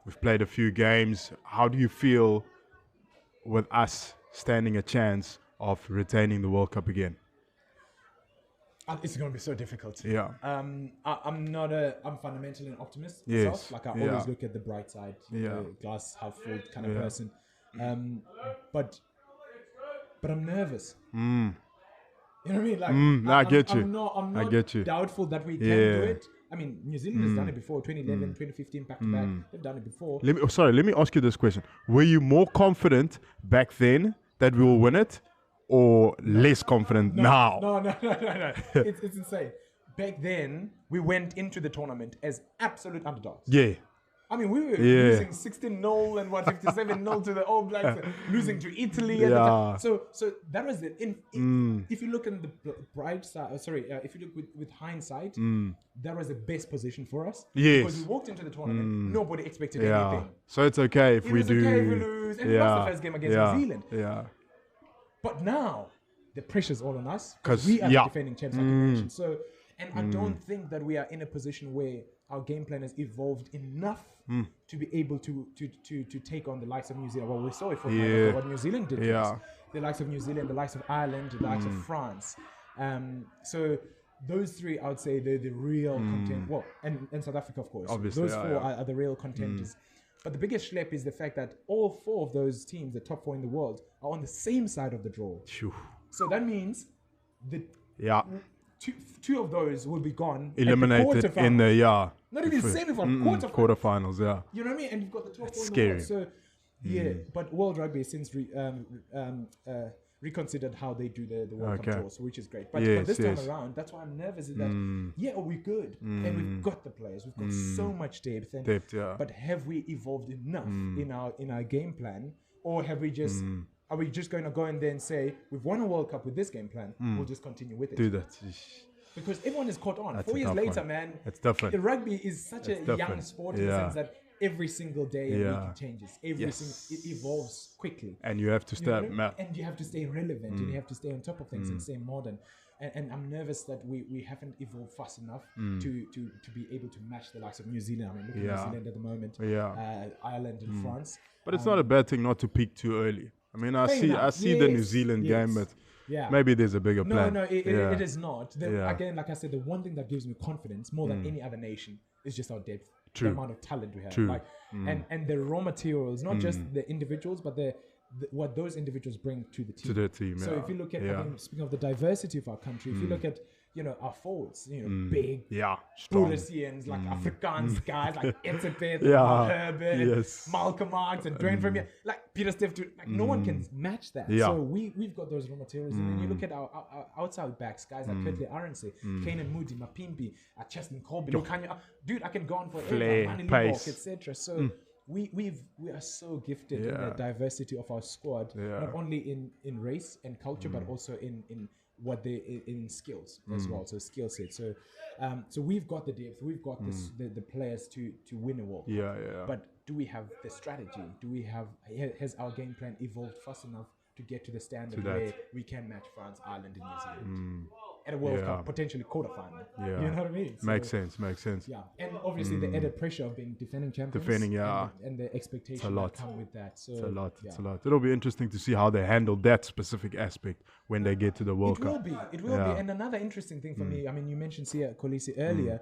We've played a few games. How do you feel with us standing a chance of retaining the World Cup again? It's going to be so difficult. I'm fundamentally an optimist myself. Like I always look at the bright side, glass half full kind of person. But I'm nervous. You know what I mean? Like, I get you. I'm not doubtful that we can do it. I mean, New Zealand has done it before, 2011, 2015, back to back. They've done it before. Let me ask you this question. Were you more confident back then that we will win it, or less confident now? No. It's insane. Back then, we went into the tournament as absolute underdogs. I mean, we were losing 16-0 and 57-0 to the All Blacks, losing to Italy at the time. So that was it. If you look at the bright side, if you look with hindsight, that was the best position for us. Yes. Because we walked into the tournament, nobody expected anything. So it's okay if we do. It's okay if we lose. And we lost the first game against New Zealand. Yeah. But now, the pressure's all on us because we are the defending champs, like you mentioned. So, and I don't think that we are in a position where our game plan has evolved enough to be able to take on the likes of New Zealand. Well, we saw it for what New Zealand did. Yeah. The likes of New Zealand, the likes of Ireland, the likes of France. So those three, I would say, they're the real content. Well, and South Africa, of course. Obviously, those four are the real contenders. But the biggest schlep is the fact that all four of those teams, the top four in the world, are on the same side of the draw. Phew. So that means two of those will be gone. Eliminated in the not even semi-finals, quarterfinals. Yeah. You know what I mean? And you've got the top four scary. in the world. So but World Rugby has since reconsidered how they do the World Cup draws, which is great. But this time around, that's why I'm nervous is that we're good and we've got the players, we've got so much depth. But have we evolved enough in our game plan, or have we just are we just going to go in there and say we've won a World Cup with this game plan? We'll just continue with it. Do that. Because everyone is caught on. 4 years later, man, it's different. The rugby is such a young sport in the sense that every single day it changes. It evolves quickly. And you have to stay and you have to stay relevant and you have to stay on top of things and stay modern. And I'm nervous that we haven't evolved fast enough to be able to match the likes of New Zealand. I mean, look at New Zealand at the moment. Ireland and France. But it's not a bad thing not to peak too early. I mean, I see the New Zealand game, but maybe there's a bigger plan. No, it is not. Again, like I said, the one thing that gives me confidence more than any other nation is just our depth. The amount of talent we have. And the raw materials, not just the individuals, but what those individuals bring to the team. To the team, So if you look at, speaking of the diversity of our country, if you look at, our forwards, big, Paulisians, like Afrikaans guys, like esteemed, Herbert, Malcolm Marx, and Dwayne Vermeer, like Peter Stiff, no one can match that. So we've got those raw materials. And then you look at our outside backs, guys like Kirtley Arendse, Kanan Moody, Mapimpi, Cheston Colby, dude, I can go on forever, Manny Limbok, etc. So we are so gifted in the diversity of our squad, not only in race and culture, but also in what they in skills as well. So skill set. So we've got the depth, we've got the players to win a world. But do we have the strategy? Has our game plan evolved fast enough to get to the standard where we can match France, Ireland, and New Zealand at a World Cup, potentially quarterfinal? You know what I mean? So, makes sense. Yeah, and obviously the added pressure of being defending champions. And the expectation that come with that. So it's a lot. It'll be interesting to see how they handle that specific aspect when they get to the World Cup. It will be. And another interesting thing for me, I mean, you mentioned Sia Kolisi earlier,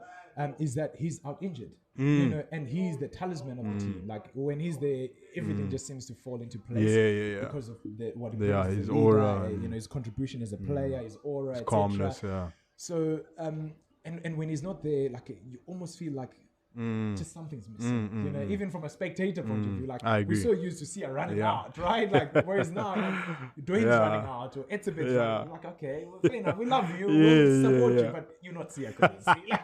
is that he's out injured. And he's the talisman of the team. Like when he's there, everything just seems to fall into place. Because of what he brings his as a leader, aura, his contribution as a player, his aura, his et calmness. So and when he's not there, like you almost feel like just something's missing. Even from a spectator point of view, like we're so used to Sia running out, right? Like whereas now, Dwayne's running out, or it's a bit running. Like okay, well, fair enough, we love you, we'll support you, but you're not Sia Kolisi.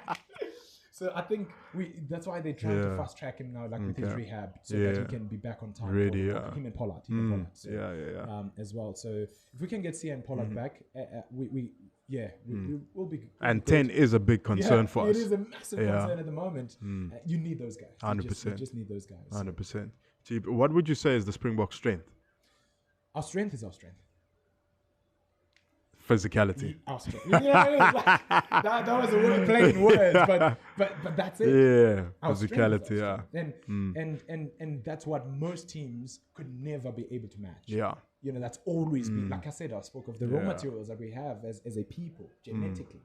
So I think that's why they're trying to fast track him now, like with his rehab, so that he can be back on time. Really, him and Pollard. As well. So if we can get Sia and Pollard back, we'll be good. And 10 is a big concern for us. It is a massive concern at the moment. You need those guys. 100%. You just need those guys. 100%. What would you say is the Springboks' strength? Our strength is our strength. Physicality. Our strength. That was a word, plain words, but that's it. Yeah, our physicality. And that's what most teams could never be able to match. Yeah. That's always been, like I said, I spoke of the raw materials that we have as a people, genetically.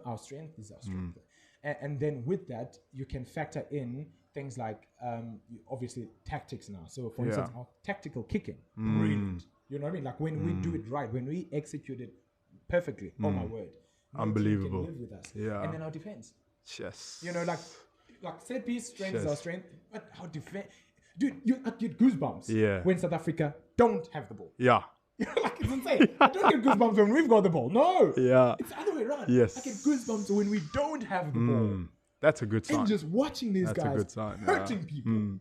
Our strength is our strength. And then with that, you can factor in things like, obviously, tactics now. So, for instance, our tactical kicking, brilliant. You know what I mean? Like when we do it right, when we execute it perfectly, oh my word. Unbelievable. Can live with us. Yeah. And then our defense. Yes. Like set piece, strength is our strength. But our defense, dude, you get goosebumps when South Africa don't have the ball. Yeah. Like it's insane. I don't get goosebumps when we've got the ball. No. Yeah. It's the other way around. Yes. I get goosebumps when we don't have the ball. That's a good sign. And just watching these That's guys a good sign, hurting people.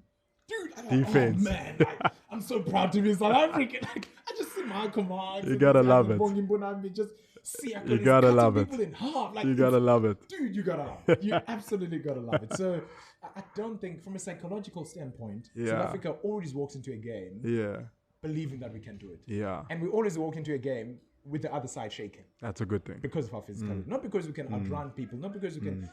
Dude, I'm like, Defense. oh man, like, I'm so proud to be South African. Like, I just see my commands. You gotta love it. Just Sia Kolisi You gotta love it. people in half. Like, You gotta love it. Dude, you gotta love it. You absolutely gotta love it. So I don't think, from a psychological standpoint, South Africa always walks into a game believing that we can do it. Yeah. And we always walk into a game with the other side shaking. That's a good thing. Because of our physicality. Not because we can outrun people, not because we can,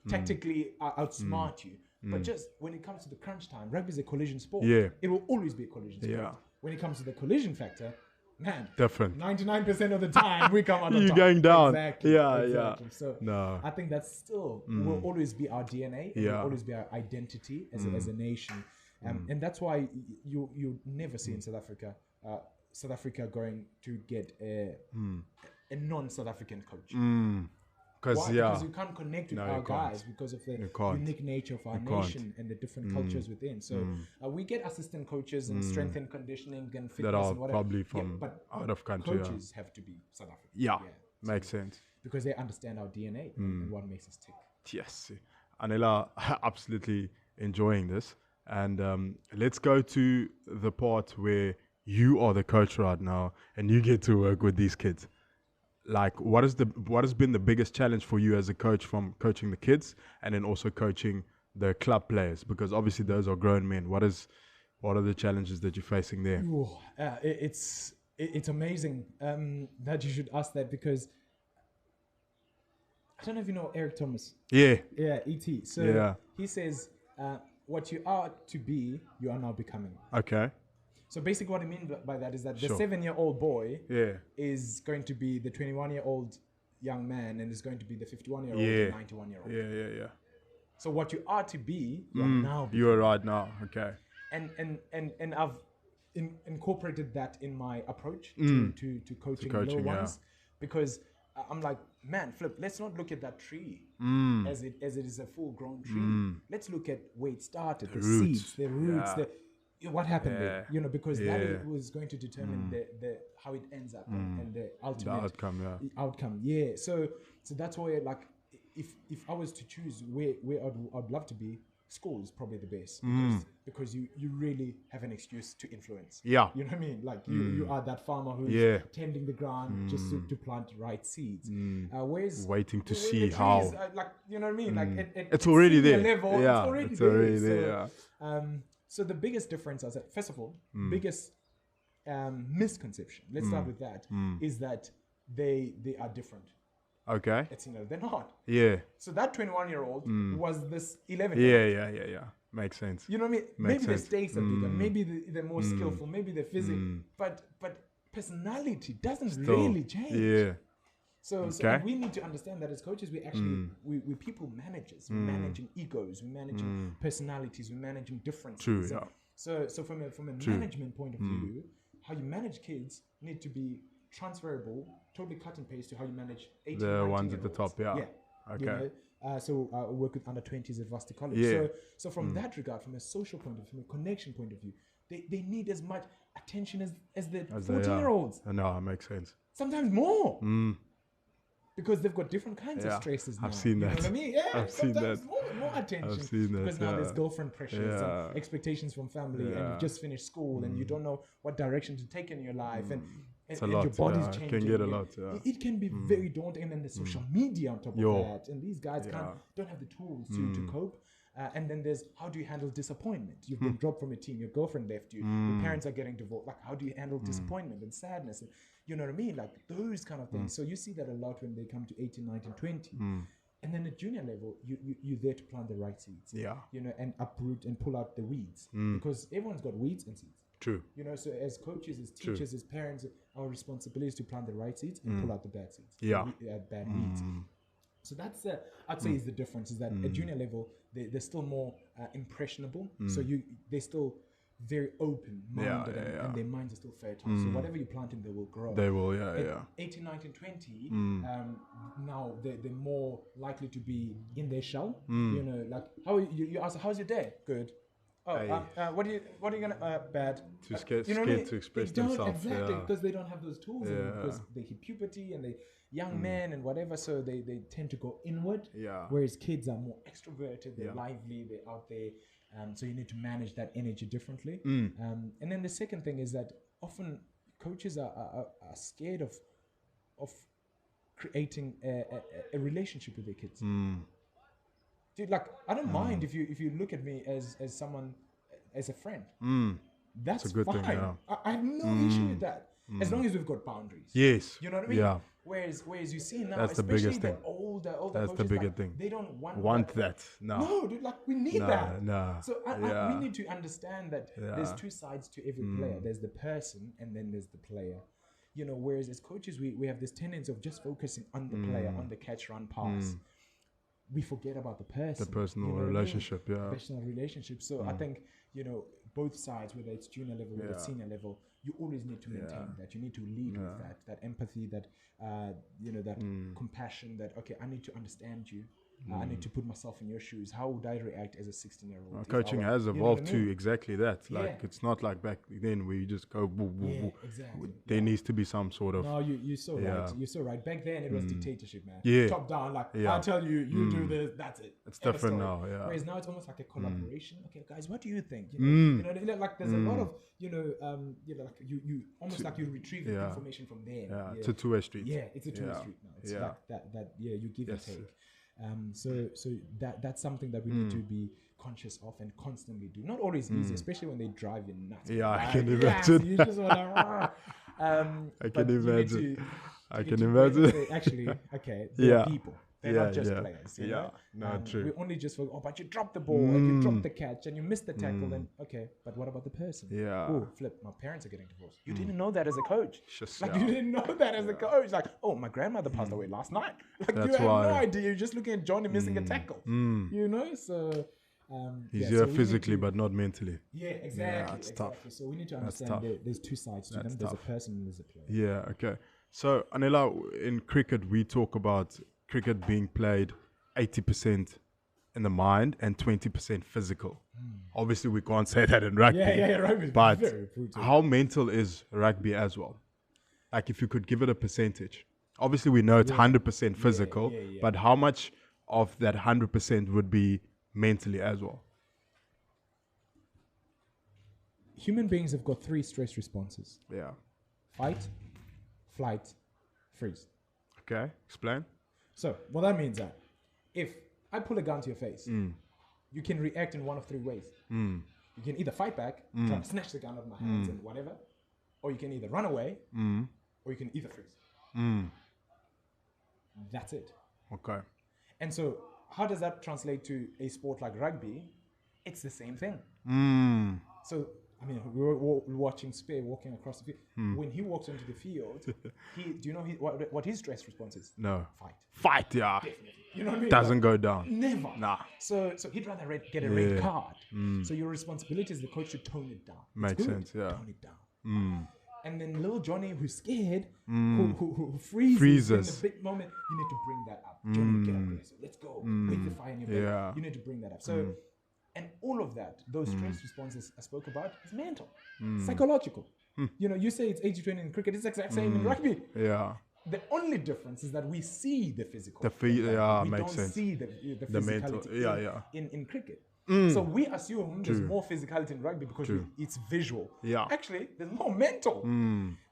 tactically outsmart you. But just when it comes to the crunch time, rugby is a collision sport. Yeah. It will always be a collision sport. Yeah. When it comes to the collision factor, man, different. 99% of the time we come out on You're top. going down. Exactly. Yeah. So no. I think that still will always be our DNA. And will always be our identity as a nation. And that's why you never see in South Africa going to get a non-South African coach. Why? Because you can't connect with our guys because of the unique nature of our nation and the different cultures within. So we get assistant coaches and strength and conditioning and fitness that are and whatever. probably from out of country. Coaches have to be South African. Yeah, makes sense. Because they understand our DNA and what makes us tick. Yes. Anela, absolutely enjoying this. And let's go to the part where you are the coach right now and you get to work with these kids. Like, what has been the biggest challenge for you as a coach, from coaching the kids and then also coaching the club players? Because obviously those are grown men. What are the challenges that you're facing there? It's amazing that you should ask that, because I don't know if you know Eric Thomas. Yeah, E.T. So he says, what you are to be, you are now becoming. Okay. So basically what I mean by that is that the 7-year-old boy is going to be the 21-year-old young man, and is going to be the 51-year-old and 91-year-old. Yeah. So what you are to be, you are now becoming. You are right now. Okay. And I've incorporated that in my approach to coaching little ones, because I'm like, man, Flip, let's not look at that tree as it is a full-grown tree. Let's look at where it started, the seeds, the roots, what happened there, because that was going to determine the how it ends up and the ultimate outcome. So that's why, like, if I was to choose where I'd love to be, school is probably the best, because you really have an excuse to influence. Yeah. You know what I mean? Like, you are that farmer who's tending the ground just to plant the right seeds. Whereas waiting to see how, like, you know what I mean? Like it's already there. Level, yeah, it's already there. So the biggest difference, I said, first of all, biggest misconception, let's start with that, is that they are different. Okay. They're not. Yeah. So that 21-year-old was this 11-year-old. Yeah. Makes sense. You know what I mean? Maybe the stakes are bigger. Maybe they're more skillful. Maybe they're physical. But personality doesn't really change. Yeah. So we need to understand that as coaches, we actually we people managers. We're managing egos. We're managing personalities. We're managing differences. True. Yeah. So from a management point of view, how you manage kids need to be transferable, totally cut and paste to how you manage 18, the ones at the top. Yeah. Okay. So I work with under 20s at Varsity College. Yeah. So from that regard, from a social point of view, from a connection point of view, they need as much attention as the 14-year-olds. No, it makes sense. Sometimes more. Because they've got different kinds of stresses now. I've seen that. You know what I mean? Yeah, I've seen that. More attention. I've seen that. Because now there's girlfriend pressures and expectations from family, and you just finished school and you don't know what direction to take in your life, and your body's changing. It can get a lot. It can be very daunting, and then the social media on top of that, and these guys don't have the tools to cope. And then there's, how do you handle disappointment? You've been dropped from a team, your girlfriend left you, your parents are getting divorced. Like, how do you handle disappointment and sadness? And, you know what I mean? Like, those kind of things. So you see that a lot when they come to 18, 19, 20. And then at junior level, you're there to plant the right seeds. Yeah. And uproot and pull out the weeds. Because everyone's got weeds and seeds. True. So as coaches, as teachers, as parents, our responsibility is to plant the right seeds and pull out the bad seeds. Bad weeds. So that's, I'd say, is the difference, is that at junior level, they're still more impressionable. So they're still very open-minded and their minds are still fertile. So whatever you plant in, they will grow. They will, 18, 19, 20, now they're more likely to be in their shell. Like, how you ask, how's your day? Good. Oh, what are you gonna bad? Too scared to express themselves. Exactly, because they don't have those tools. Because they hit puberty and young men and whatever, so they tend to go inward. Yeah. Whereas kids are more extroverted, they're lively, they're out there. So you need to manage that energy differently. And then the second thing is that often coaches are scared of creating a relationship with their kids. Dude, like, I don't mind if you look at me as someone, as a friend. That's a good thing. Yeah. I have no issue with that. As long as we've got boundaries. Yes. You know what I mean? Yeah. Whereas you see now, that's the especially biggest thing. older that's coaches, the bigger like, thing. They don't want that. No. No, dude, like, we need that. No. So we need to understand that there's two sides to every player. There's the person and then there's the player. You know, whereas as coaches, we have this tendency of just focusing on the player, on the catch, run, pass. We forget about the person. The personal relationship, Personal relationship. So I think, both sides, whether it's junior level, whether it's senior level, you always need to maintain that. You need to lead with that empathy, that compassion, that, okay, I need to understand you. I need to put myself in your shoes. How would I react as a 16-year-old? Coaching has evolved to exactly that. Like, it's not like back then where you just go, woo, woo, woo. Exactly. There needs to be some sort of... No, you're so right. You're so right. Back then, it was dictatorship, man. Yeah. Top down, like, I tell you, you do this, that's it. It's different now, Whereas now it's almost like a collaboration. Okay, guys, what do you think? Like, there's a lot of, like you almost like you retrieve information from there. Yeah, it's a two-way street. Yeah, it's a two-way street now. It's like that, you give and take. So that's something that we need to be conscious of and constantly do. Not always easy, especially when they drive you nuts. Yeah, I can imagine. You just wanna, I can imagine. I can imagine. Say, actually, okay, they're people. They're not just players. You know? No, true. We only just focus, but you dropped the ball, and you dropped the catch, and you missed the tackle. Then okay, but what about the person? Yeah. Oh, flip! My parents are getting divorced. You didn't know that as a coach. Just, you didn't know that as a coach. Like, oh, my grandmother passed away last night. Like, That's you have why. no idea. You're just looking at Johnny missing a tackle. You know, so. He's here physically, but not mentally. Yeah, exactly. It's tough. So we need to understand there's two sides to them. There's a person and there's a player. Yeah, okay. So, Anela, in cricket, we talk about cricket being played 80% in the mind and 20% physical. Obviously, we can't say that in rugby. Rugby. But how mental is rugby as well? Like, if you could give it a percentage. Obviously, we know it's 100% physical, but how much of that 100% would be mentally as well? Human beings have got 3 stress responses. Yeah. Fight, flight, freeze. Okay, explain. So what that means is, if I pull a gun to your face, you can react in one of 3 ways. You can either fight back, try to snatch the gun out of my hands and whatever, or you can either run away, or you can either freeze. That's it. Okay. And so how does that translate to a sport like rugby? It's the same thing. So, I mean, we were watching Spear walking across the field. When he walks onto the field, do you know what his stress response is? No. Fight, yeah. Definitely. You know what I mean? Doesn't go down. Never. Nah. So he'd rather get a red card. So your responsibility as the coach to tone it down. Makes sense, yeah. Tone it down. And then little Johnny, who's scared, who freezes in the big moment, you need to bring that up. Johnny, get aggressive. Let's go. Wake the fire in your belly. You need to bring that up. So, and all of that, those stress responses I spoke about, is mental, psychological. You know, you say it's 80-20 in cricket, it's the exact same in rugby. Yeah. The only difference is that we see the physical. We makes don't sense. See the physicality in cricket. So we assume there's more physicality in rugby because it's visual. Yeah. Actually, there's more mental.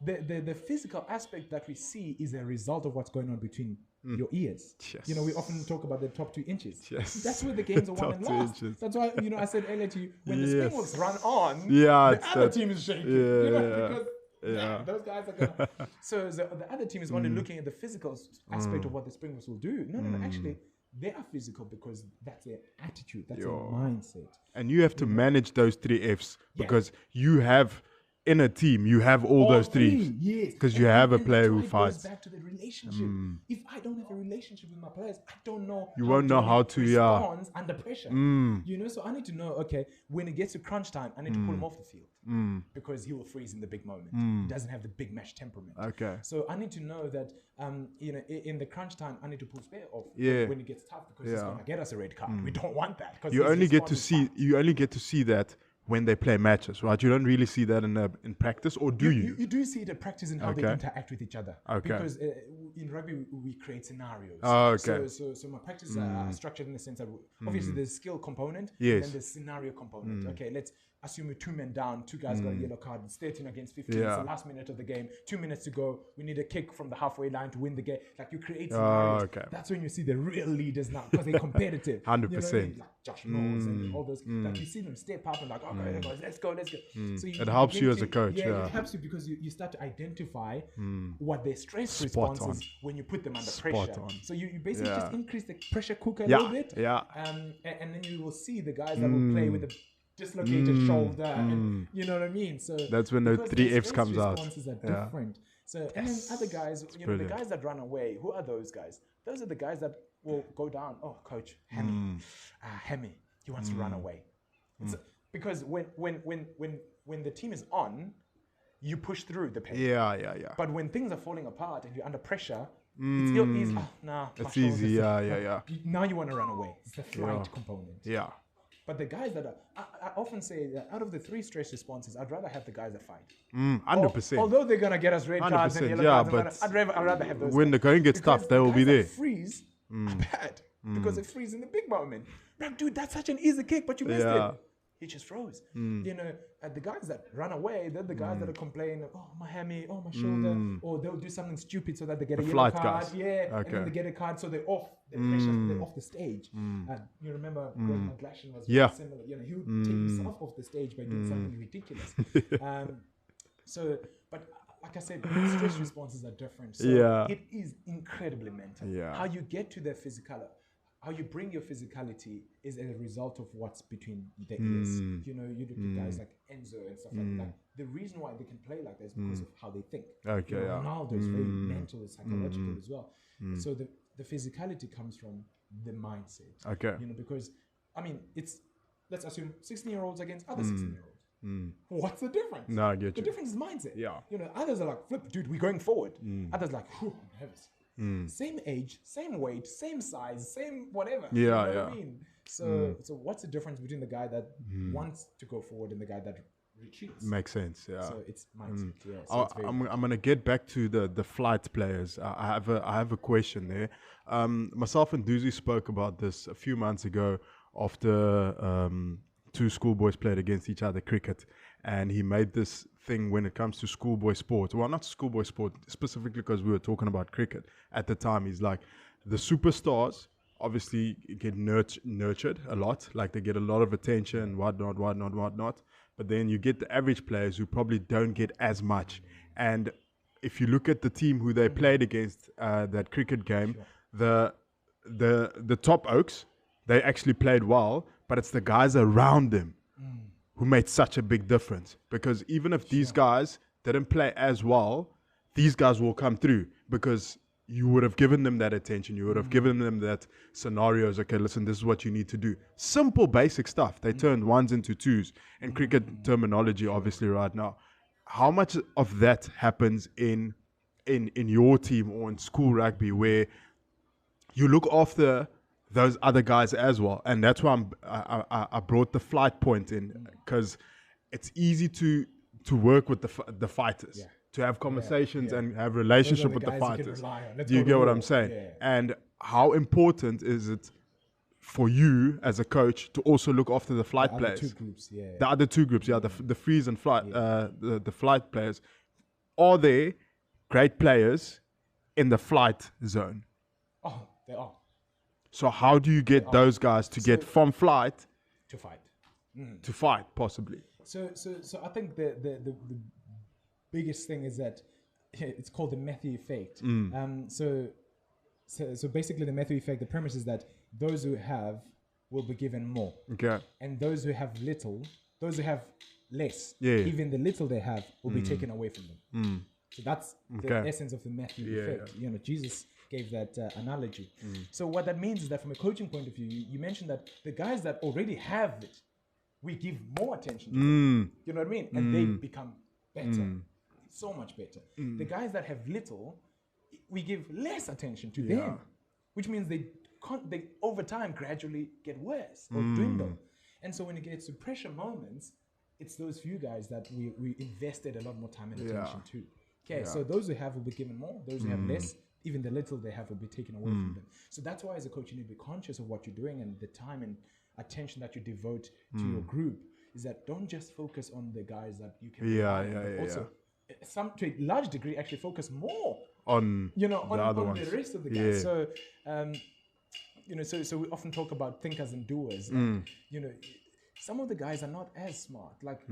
The physical aspect that we see is a result of what's going on between your ears. Yes. You know, we often talk about the top 2 inches. Yes. That's where the games are won and lost. That's why, you know, I said earlier to you, when the Springboks run on, the other team is shaking. You know, because those guys are gonna. So the other team is only looking at the physical aspect of what the Springboks will do. No, actually, they are physical because that's their attitude, that's their mindset. And you have to manage those 3 Fs because you have in a team, you have all those 3. Yes. Because you have a player who fights. It goes back to the relationship. If I don't have a relationship with my players, I don't know. You won't know how to respond under pressure. You know, so I need to know. Okay, when it gets to crunch time, I need to pull him off the field because he will freeze in the big moment. He doesn't have the big match temperament. Okay. So I need to know that. You know, in the crunch time, I need to pull Spear off when it gets tough because he's gonna get us a red card. We don't want that. You only get to see. You only get to see that when they play matches, right? You don't really see that in practice, or do you? You do see it in practice and how they interact with each other. Okay. Because in rugby we create scenarios. Oh, okay. So my practices are structured in the sense that obviously there's skill component, yes. and then there's scenario component. Okay, let's assume we're 2 men down, 2 guys got a yellow card. It's 13 against 15. It's the last minute of the game. 2 minutes to go. We need a kick from the halfway line to win the game. Like you create scenarios. Okay. That's when you see the real leaders now because they're competitive. 100%. You know what I mean? Like Josh Knowles and all those. Like you see them step up and like, okay, guys, let's go. So it helps you as a coach. Yeah, it helps you because you start to identify what their stress response is when you put them under pressure. So you basically just increase the pressure cooker a little bit. Yeah. And then you will see the guys that will play with the dislocated shoulder, and you know what I mean. So that's when the 3 Fs comes out. Responses are different. So and then other guys, the guys that run away. Who are those guys? Those are the guys that will go down. Oh, coach, Hemi, he wants to run away. Because when the team is on, you push through the pain. Yeah. But when things are falling apart and you're under pressure, it's easy. It's easy. Yeah. Now you want to run away. It's the flight component. Yeah. But the guys that I often say that out of the 3 stress responses, I'd rather have the guys that fight. 100%. Although they're gonna get us red cards and yellow cards, I'd rather have those. When the going gets tough, they will be there. Freeze are bad because they freeze in the big moment. Like, dude, that's such an easy kick, but you missed it. He just froze. The guys that run away, they're the guys that are complaining, oh, my hammy, oh, my shoulder, or they'll do something stupid so that they get a yellow card. Guys. And then they get a card, so they're off. They're off the stage. You remember Greg McGlashan was very similar. He would take himself off the stage by doing something ridiculous. But like I said, stress responses are different. So it is incredibly mental. How you get to their physicality. How you bring your physicality is a result of what's between the ears. You look at guys like Enzo and stuff like that. The reason why they can play like that is because of how they think. Ronaldo is very mental and psychological as well. So the physicality comes from the mindset. Because let's assume 16-year-olds against other 16-year-olds. What's the difference? No, I get you. The difference is mindset. Yeah. Others are like, flip, dude, we're going forward. Others are like, I'm nervous. Same age, same weight, same size, same whatever. Yeah, you know what I mean? So what's the difference between the guy that wants to go forward and the guy that retreats? Makes sense, yeah. So it's mindset. So I'm gonna get back to the flight players. I have a question there. Myself and Doozy spoke about this a few months ago after 2 schoolboys played against each other cricket, and he made this thing when it comes to schoolboy sport. Well, not schoolboy sport specifically because we were talking about cricket at the time. He's like, the superstars obviously get nurtured a lot, like they get a lot of attention, whatnot. But then you get the average players who probably don't get as much. And if you look at the team who they played against that cricket game, the top oaks, they actually played well, but it's the guys around them who made such a big difference. Because even if these guys didn't play as well, these guys will come through because you would have given them that attention. You would have given them that scenarios. Okay, listen, this is what you need to do. Simple, basic stuff. They turned 1s into 2s in cricket terminology, obviously, right now. How much of that happens in your team or in school rugby where you look after those other guys as well? And that's why I brought the flight point in, because it's easy to work with the fighters, to have conversations and have relationship with the fighters. Do you get what I'm saying? And how important is it for you as a coach to also look after the flight players? The other two groups, the freeze and flight, the flight players. Are there great players in the flight zone? Oh, they are. So how do you get those guys to get from flight to fight? To fight, possibly? So I think the biggest thing is that it's called the Matthew effect. So basically the Matthew effect, the premise is that those who have will be given more. Okay. And those who have little, those who have less, even the little they have will be taken away from them. So that's the essence of the Matthew effect. You know, Jesus gave that analogy. So what that means is that from a coaching point of view, you mentioned that the guys that already have it, we give more attention to them. You know what I mean? And they become better, so much better. The guys that have little, we give less attention to them, which means they over time gradually get worse or dwindle. And so when it gets to pressure moments, it's those few guys that we invested a lot more time and attention to. Okay, so those who have will be given more. Those who have less, even the little they have will be taken away from them. So that's why as a coach, you need to be conscious of what you're doing and the time and attention that you devote to your group. Is that don't just focus on the guys that you can also to a large degree actually focus more on the rest of the guys. So so we often talk about thinkers and doers. And, some of the guys are not as smart. Like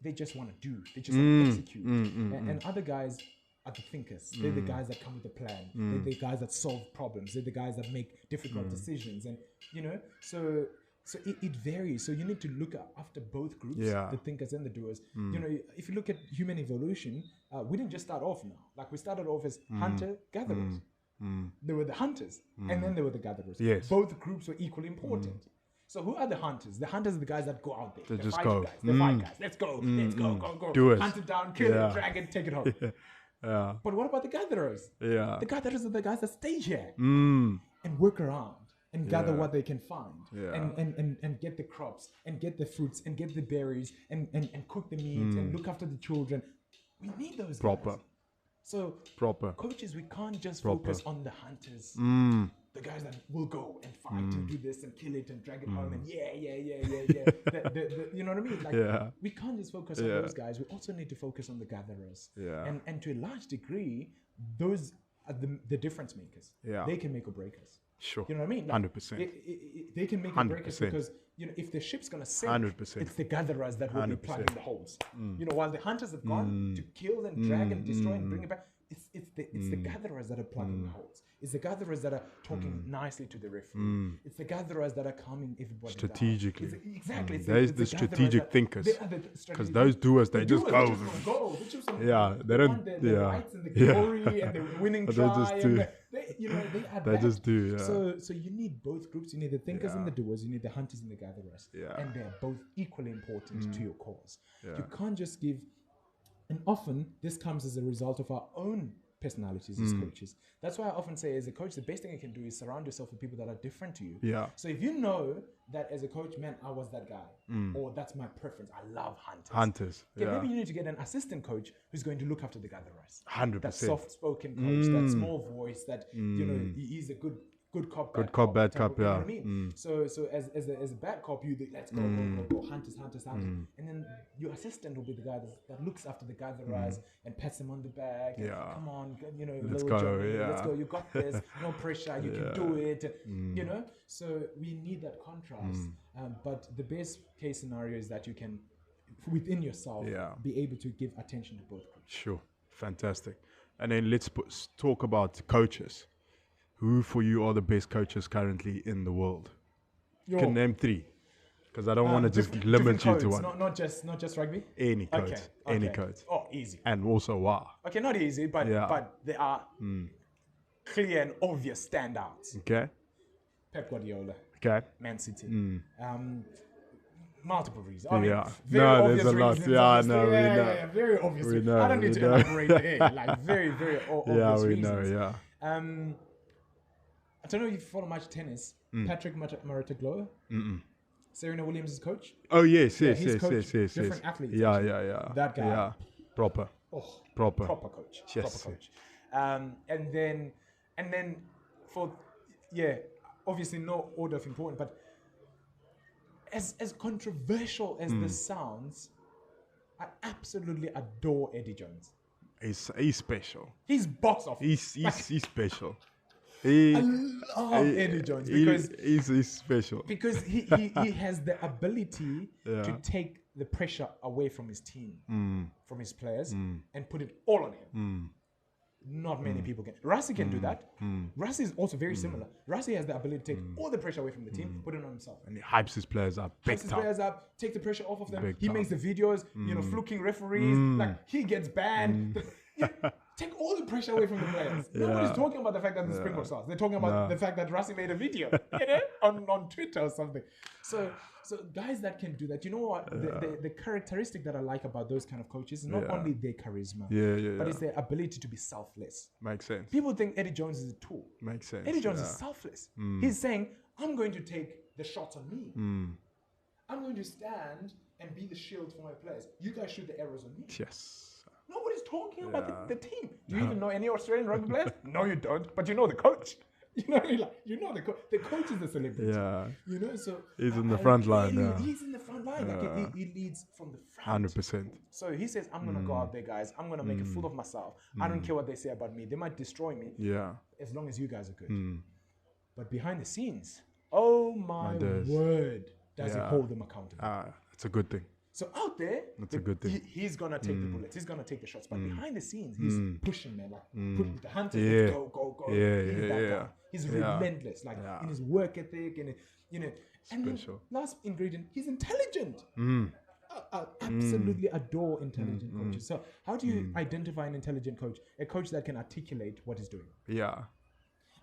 they just want to do, they just want to execute. And other guys are the thinkers. They're the guys that come with a plan. They're the guys that solve problems. They're the guys that make difficult decisions. And so it varies. So you need to look after both groups, the thinkers and the doers. If you look at human evolution, we didn't just start off now. Like we started off as hunter-gatherers. There were the hunters, and then there were the gatherers. Yes. Both groups were equally important. So who are the hunters? The hunters are the guys that go out there. They just fight go. Guys. They fight guys. Let's go. Let's go. Do it. Hunt it down, kill it, drag it, take it home. Yeah. But what about the gatherers? Yeah. The gatherers are the guys that stay here and work around and gather what they can find and get the crops and get the fruits and get the berries and cook the meat and look after the children. We need those guys. So coaches, we can't just focus on the hunters, the guys that will go and fight and do this and kill it and drag it home and you know what I mean? Like we can't just focus on those guys. We also need to focus on the gatherers. And to a large degree, those are the difference makers. They can make or break us. Sure. You know what I mean? 100%. They can make or break us because if the ship's gonna sink, 100%. It's the gatherers that will be plugging the holes. While the hunters have gone to kill and drag and destroy and bring it back, it's the gatherers that are plugging the holes. It's the gatherers that are talking nicely to the referee. It's the gatherers that are calming everybody strategically. Exactly. There's the strategic thinkers. Because those doers, they just go. They don't. The rights and the glory and the winning try. They just do. So you need both groups. You need the thinkers and the doers. You need the hunters and the gatherers. And they're both equally important to your cause. You can't just give. And often this comes as a result of our own personalities as coaches. That's why I often say as a coach, the best thing you can do is surround yourself with people that are different to you. So if you know that as a coach, man, I was that guy, or that's my preference, I love hunters. Maybe you need to get an assistant coach who's going to look after the gatherers. 100%. That soft-spoken coach, that small voice, that he's a good cop, bad cop. You know what I mean? So as a bad cop, let's go, hunters. And then your assistant will be the guy that looks after the gatherers and pats them on the back. Come on, let's go. Johnny, let's go. You got this. No pressure. You can do it. So we need that contrast. But the best case scenario is that you can, within yourself, be able to give attention to both groups. Sure, fantastic. And then let's talk about coaches. Who for you are the best coaches currently in the world? You can name 3, because I don't want to just limit you to one. Not just rugby. Any coach, any coach. Oh, easy. And also why? Okay, not easy, but there are clear and obvious standouts. Okay. Pep Guardiola. Okay. Man City. Multiple reasons. There's a lot. We know. Very obvious. I don't need to elaborate there. Like very, very obvious reasons. Yeah, we know. I don't know if you follow much tennis. Patrick Maratagloa, Serena Williams' coach. Oh yes. Different athletes. Yeah. That guy. Yeah, proper. Proper coach. Yes. Proper coach. And then for obviously no order of importance, but as controversial as this sounds, I absolutely adore Eddie Jones. He's special. He's box office. He's special. I love Eddie Jones because he's special. Because he has the ability to take the pressure away from his team, from his players, and put it all on him. Not many people can. Rassi can do that. Rassi is also very similar. Rassi has the ability to take all the pressure away from the team, put it on himself. And he hypes his players up. Take the pressure off of them. He makes the videos, fluking referees. Like he gets banned. Take all the pressure away from the players. Nobody's talking about the fact that the Springboks lost. They're talking about the fact that Rassi made a video on Twitter or something. So guys that can do that, you know what? The characteristic that I like about those kind of coaches is not only their charisma, but it's their ability to be selfless. Makes sense. People think Eddie Jones is a tool. Makes sense. Eddie Jones is selfless. He's saying, I'm going to take the shots on me. I'm going to stand and be the shield for my players. You guys shoot the arrows on me. Yes. Nobody's talking about the team. Do you even know any Australian rugby players? No, you don't. But you know the coach. You know, the coach. The coach is the celebrity. Yeah. You know, so he's in the front line. He's in the front line. Like he leads from the front. 100%. So he says, I'm gonna go out there, guys. I'm gonna make a fool of myself. I don't care what they say about me. They might destroy me. Yeah. As long as you guys are good. But behind the scenes, oh my word, does he hold them accountable? It's a good thing. So out there, that's a good thing. He's gonna take the bullets. He's gonna take the shots. But behind the scenes, he's pushing them, like put the hunters, go. He's that guy. He's relentless, like in his work ethic, and And then last ingredient, he's intelligent. I absolutely adore intelligent coaches. So how do you identify an intelligent coach? A coach that can articulate what he's doing. Yeah.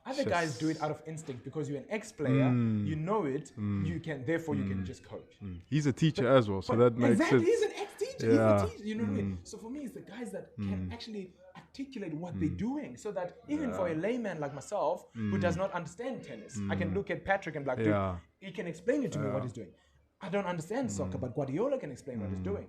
Other guys do it out of instinct because you're an ex-player, you know it, you can just coach. He's a teacher as well, so that makes sense. He's an ex-teacher, he's a teacher, you know what I mean? So for me, it's the guys that can actually articulate what they're doing, so that even for a layman like myself, who does not understand tennis, I can look at Patrick and be like, dude, he can explain it to me what he's doing. I don't understand soccer, but Guardiola can explain what he's doing.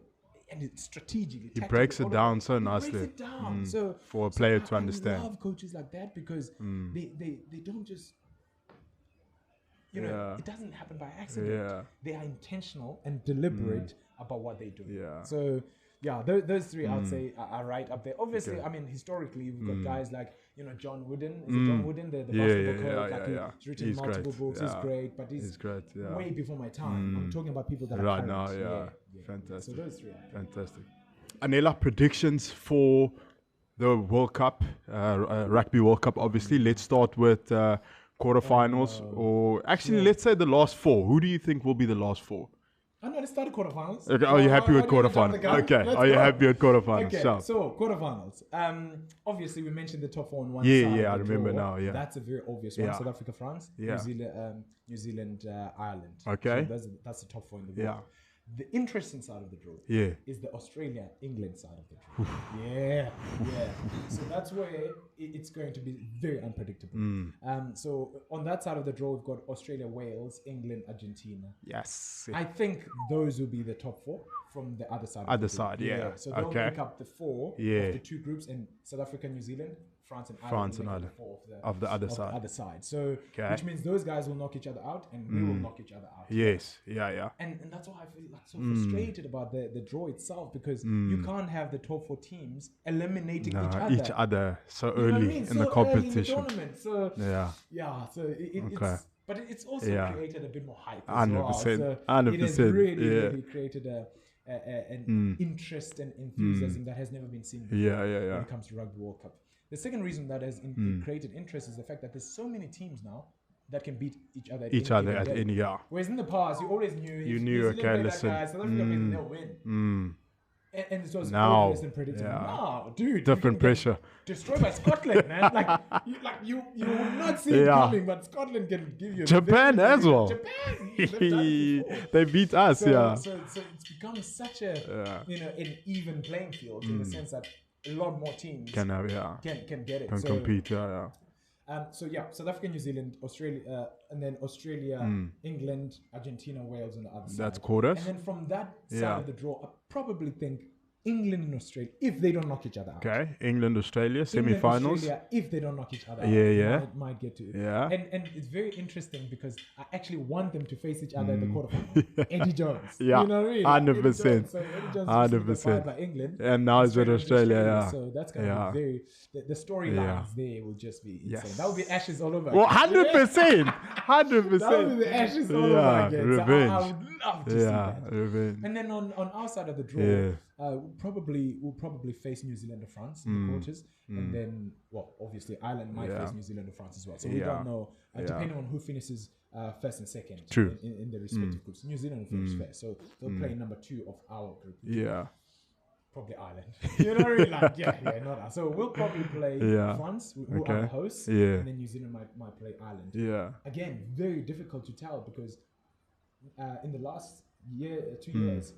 And it's strategically. He breaks it down so nicely. Breaks it down. So for a player to understand. I love coaches like that because they don't just, it doesn't happen by accident. Yeah. They are intentional and deliberate about what they do. Yeah. So those three I'd say are right up there. Obviously, I mean, historically, we've got guys like, John Wooden. Is it John Wooden, the basketball coach? He's written multiple books. He's great, but he's great, way before my time. I'm talking about people that are right current. now. Fantastic. So those three. Fantastic. Anela, predictions for the World Cup, Rugby World Cup, obviously. Let's start with quarterfinals, or actually, let's say the last four. Who do you think will be the last four? I know, let's start quarterfinals. Okay, are you happy with quarterfinals? Okay, are you happy with quarterfinals? Okay, so quarterfinals. Obviously, we mentioned the top four on one side. Yeah, I remember now. Yeah, that's a very obvious one. South Africa, France, New Zealand, Ireland. Okay, so that's the top four in the world. The interesting side of the draw is the Australia-England side of the draw. So that's where it's going to be very unpredictable. So on that side of the draw, we've got Australia, Wales, England, Argentina. Yes. I think those will be the top four from the other side. So they'll pick up the four of the two groups, and South Africa, New Zealand, France and Ireland of the other side. So which means those guys will knock each other out, and we will knock each other out. Yes. Yeah. And that's why I feel like so frustrated about the draw itself, because you can't have the top four teams eliminating each other so early in the competition. Early in the tournament. So it's but it's also created a bit more hype. 100%. It has really created an interest and enthusiasm that has never been seen before when it comes to Rugby World Cup. The second reason that has created interest is the fact that there's so many teams now that can beat each other at any day. Whereas in the past, you always knew, okay, listen. South Africa they'll win. And it was now, obvious and predictable. Now, dude, different pressure. Destroyed by Scotland, man. You will not see it coming, but Scotland can give you. Japan as well. Japan, they beat us. So it's become such a an even playing field in the sense that a lot more teams can get it. Can compete. South Africa, New Zealand, Australia, and then Australia, England, Argentina, Wales on the other side. That's quarters. And then from that side of the draw, I probably think England and Australia, if they don't knock each other out. Okay, England, Australia, semi-finals. Australia, if they don't knock each other out, might get to it. Yeah. And it's very interesting because I actually want them to face each other in the quarterfinal. Eddie Jones. Yeah, you know what I mean? 100%. So Eddie Jones 100%. By England. And now it's with Australia, So that's going to be very... The storylines there will just be insane. Yes. That will be Ashes all over again. 100%. 100%. That will be the Ashes all over again. Revenge. So I would love to see that. Revenge. And then on our side of the draw... we'll probably face New Zealand or France in the quarters, and then obviously Ireland might face New Zealand or France as well. So we don't know, depending on who finishes first and second in the respective groups. New Zealand will finish first, so they'll play number 2 of our group. Probably Ireland. You know, really not us. So we'll probably play France, who are the hosts, and then New Zealand might play Ireland. Again, very difficult to tell because in the last 2 years.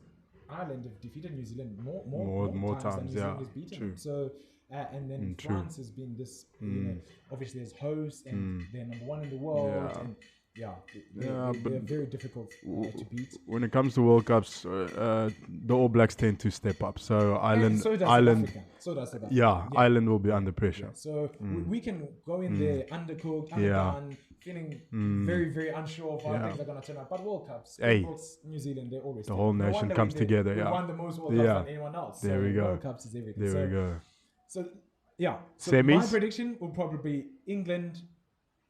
Ireland have defeated New Zealand more times than New Zealand has beaten them. So, and then France has been this, obviously as host, and they're number 1 in the world, and they're very difficult to beat. When it comes to World Cups, the All Blacks tend to step up. So Ireland, So does South Africa. Yeah, Ireland will be under pressure. So we can go in there undercooked, underdone, feeling very, very unsure of how things are going to turn out. But World Cups, Springboks, New Zealand, they always the whole nation comes together. We won the most World Cups than anyone else. There we go. World Cups is everything. There we go. So yeah. So semis? My prediction will probably be England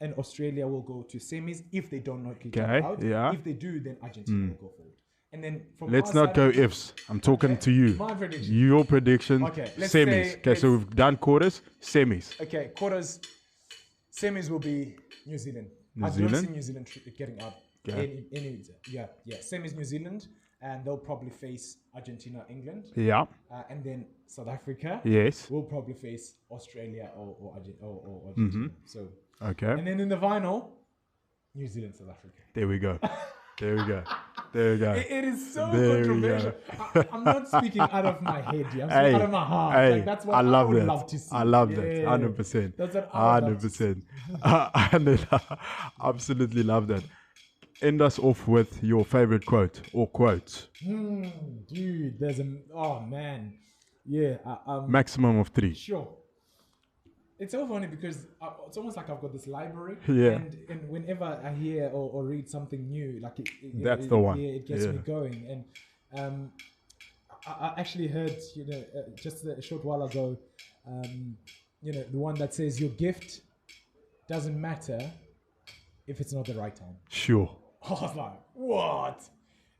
and Australia will go to semis if they don't knock each other out. Yeah. If they do, then Argentina will go forward. And then from let's not go ifs. I'm talking to you. My prediction. Your prediction. Okay. Semis. Okay, so we've done quarters. Semis. Okay, quarters. Semis will be New Zealand. New I Zealand? don't see New Zealand getting up. Okay. Semis New Zealand, and they'll probably face Argentina, England. Yeah. And then South Africa. Yes. Will probably face Australia or Argentina. So. Okay. And then in the final, New Zealand, South Africa. There we go. There we go. There we go. It is so controversial. I'm not speaking out of my head here. I'm speaking out of my heart. Hey, like, that's what I love to see. I love that. 100%. That's what I would love to see. 100%. Absolutely love that. End us off with your favorite quote or quotes. Dude, there's oh man. Yeah. Maximum of 3. Sure. It's so funny because it's almost like I've got this library, and whenever I hear or read something new, like that's the one. Yeah, it gets me going. And I actually heard, just a short while ago, the one that says your gift doesn't matter if it's not the right time. Sure. I was like, what?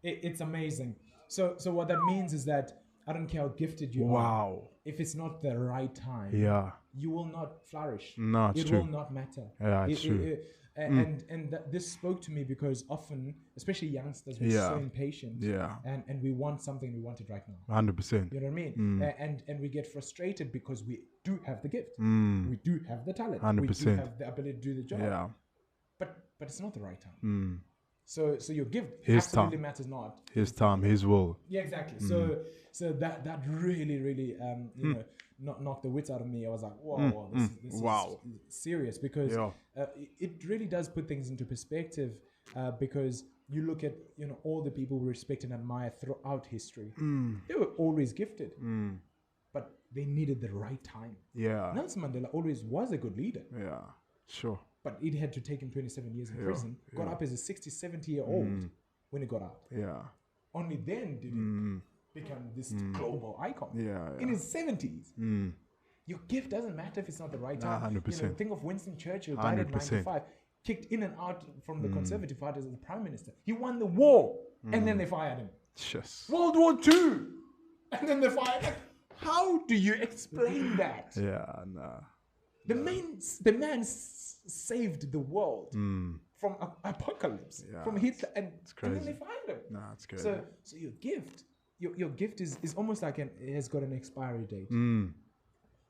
It's amazing. So what that means is that I don't care how gifted you are. Wow. If it's not the right time, you will not flourish. No, it's true. It will not matter. Yeah, it's true. And this spoke to me because often, especially youngsters, we're so impatient. Yeah. And we want something, we want it right now. 100%. You know what I mean? And we get frustrated because we do have the gift. We do have the talent. 100%. We do have the ability to do the job. Yeah. But it's not the right time. So your gift his absolutely time. Matters not. His time, his will. Yeah, exactly. So that really knocked the wits out of me. I was like, whoa, this is serious because it really does put things into perspective because you look at all the people we respect and admire throughout history. They were always gifted, but they needed the right time. Yeah. Nelson Mandela always was a good leader. Yeah, sure. But it had to take him 27 years in prison. Got up as a 60, 70-year-old when he got out. Yeah. Only then did he become this global icon. Yeah. In his 70s. Your gift doesn't matter if it's not the right time. 100%. Think of Winston Churchill, died at 95, kicked in and out from the Conservative Party as the Prime Minister. He won the war, and then they fired him. Yes. World War II, and then they fired him. How do you explain that? Yeah, nah. The man saved the world from apocalypse, from Hitler, and then they fired him. Nah, it's crazy. So your gift is almost like it has got an expiry date,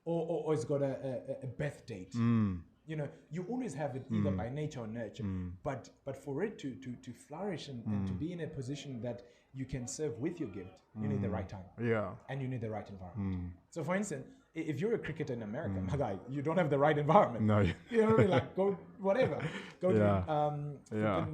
or it's got a birth date. You always have it either by nature or nurture, but for it to flourish and to be in a position that you can serve with your gift, you need the right time. Yeah. And you need the right environment. So for instance, if you're a cricketer in America, my guy, you don't have the right environment. No. You know what I mean? Like, go whatever. Go to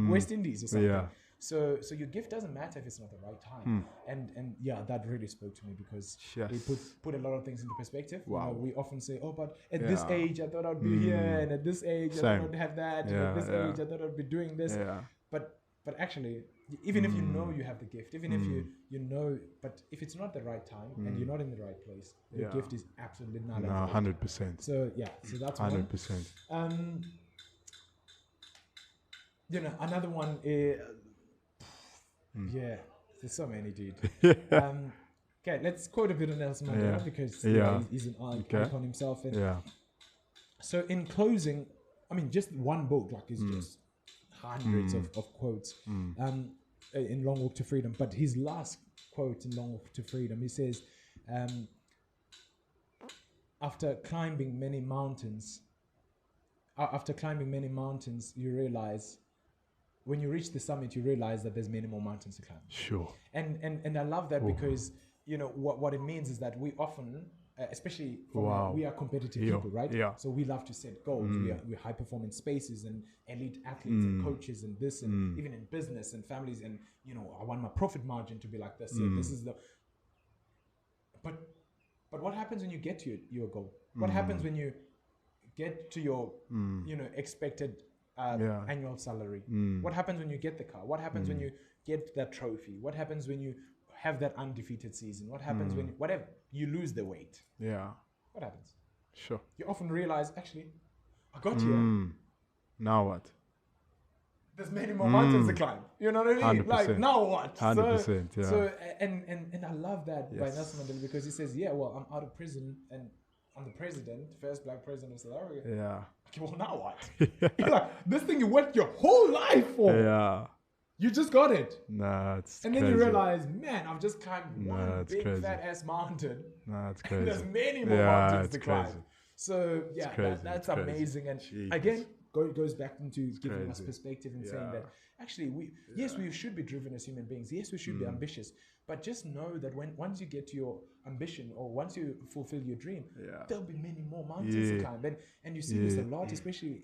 West Indies or something. Yeah. So your gift doesn't matter if it's not the right time. And that really spoke to me because it put a lot of things into perspective. Wow. We often say, but at this age I thought I'd be here, and at this age I thought I'd have that, and at this age I thought I'd be doing this. Yeah. But actually, even if you know you have the gift, even if you know, but if it's not the right time and you're not in the right place, your gift is absolutely not. 100%. So that's 100%. Another one is there's so many, dude. Okay, let's quote a bit of Nelson Mandela because he's an icon himself. And so in closing, I mean, just one book is just hundreds of quotes in Long Walk to Freedom. But his last quote in Long Walk to Freedom, he says, after climbing many mountains, you realize, when you reach the summit, you realize that there's many more mountains to climb. Sure. And I love that because, what it means is that we often especially we are competitive people, right? Yeah. So we love to set goals. We're high performance spaces and elite athletes and coaches and this and even in business and families. And, I want my profit margin to be like this. So this is but what happens when you get to your goal? What happens when you get to your, expected annual salary? What happens when you get the car? What happens when you get that trophy? What happens when you have that undefeated season? What happens when whatever you lose the weight? Yeah. What happens? Sure. You often realize, actually, I got here. Now what? There's many more mountains to climb. You know what I mean? 100%. Like, now what? 100%. Yeah. So and I love that by Nelson Mandela, because he says, I'm out of prison and I'm the president, first black president of South Africa. Yeah. Okay, well, now what? You're like, this thing you worked your whole life for. Yeah. You just got it. Nah, it's and crazy. then you realize, man, I've just climbed one big crazy. fat ass mountain. Nah, it's crazy. There's many more mountains to crazy. climb. So that's amazing. And again, goes back into giving us perspective and saying that actually we should be driven as human beings. Yes, we should be ambitious. But just know that once you get to your ambition or once you fulfill your dream, there'll be many more mountains to climb. And you see this a lot, especially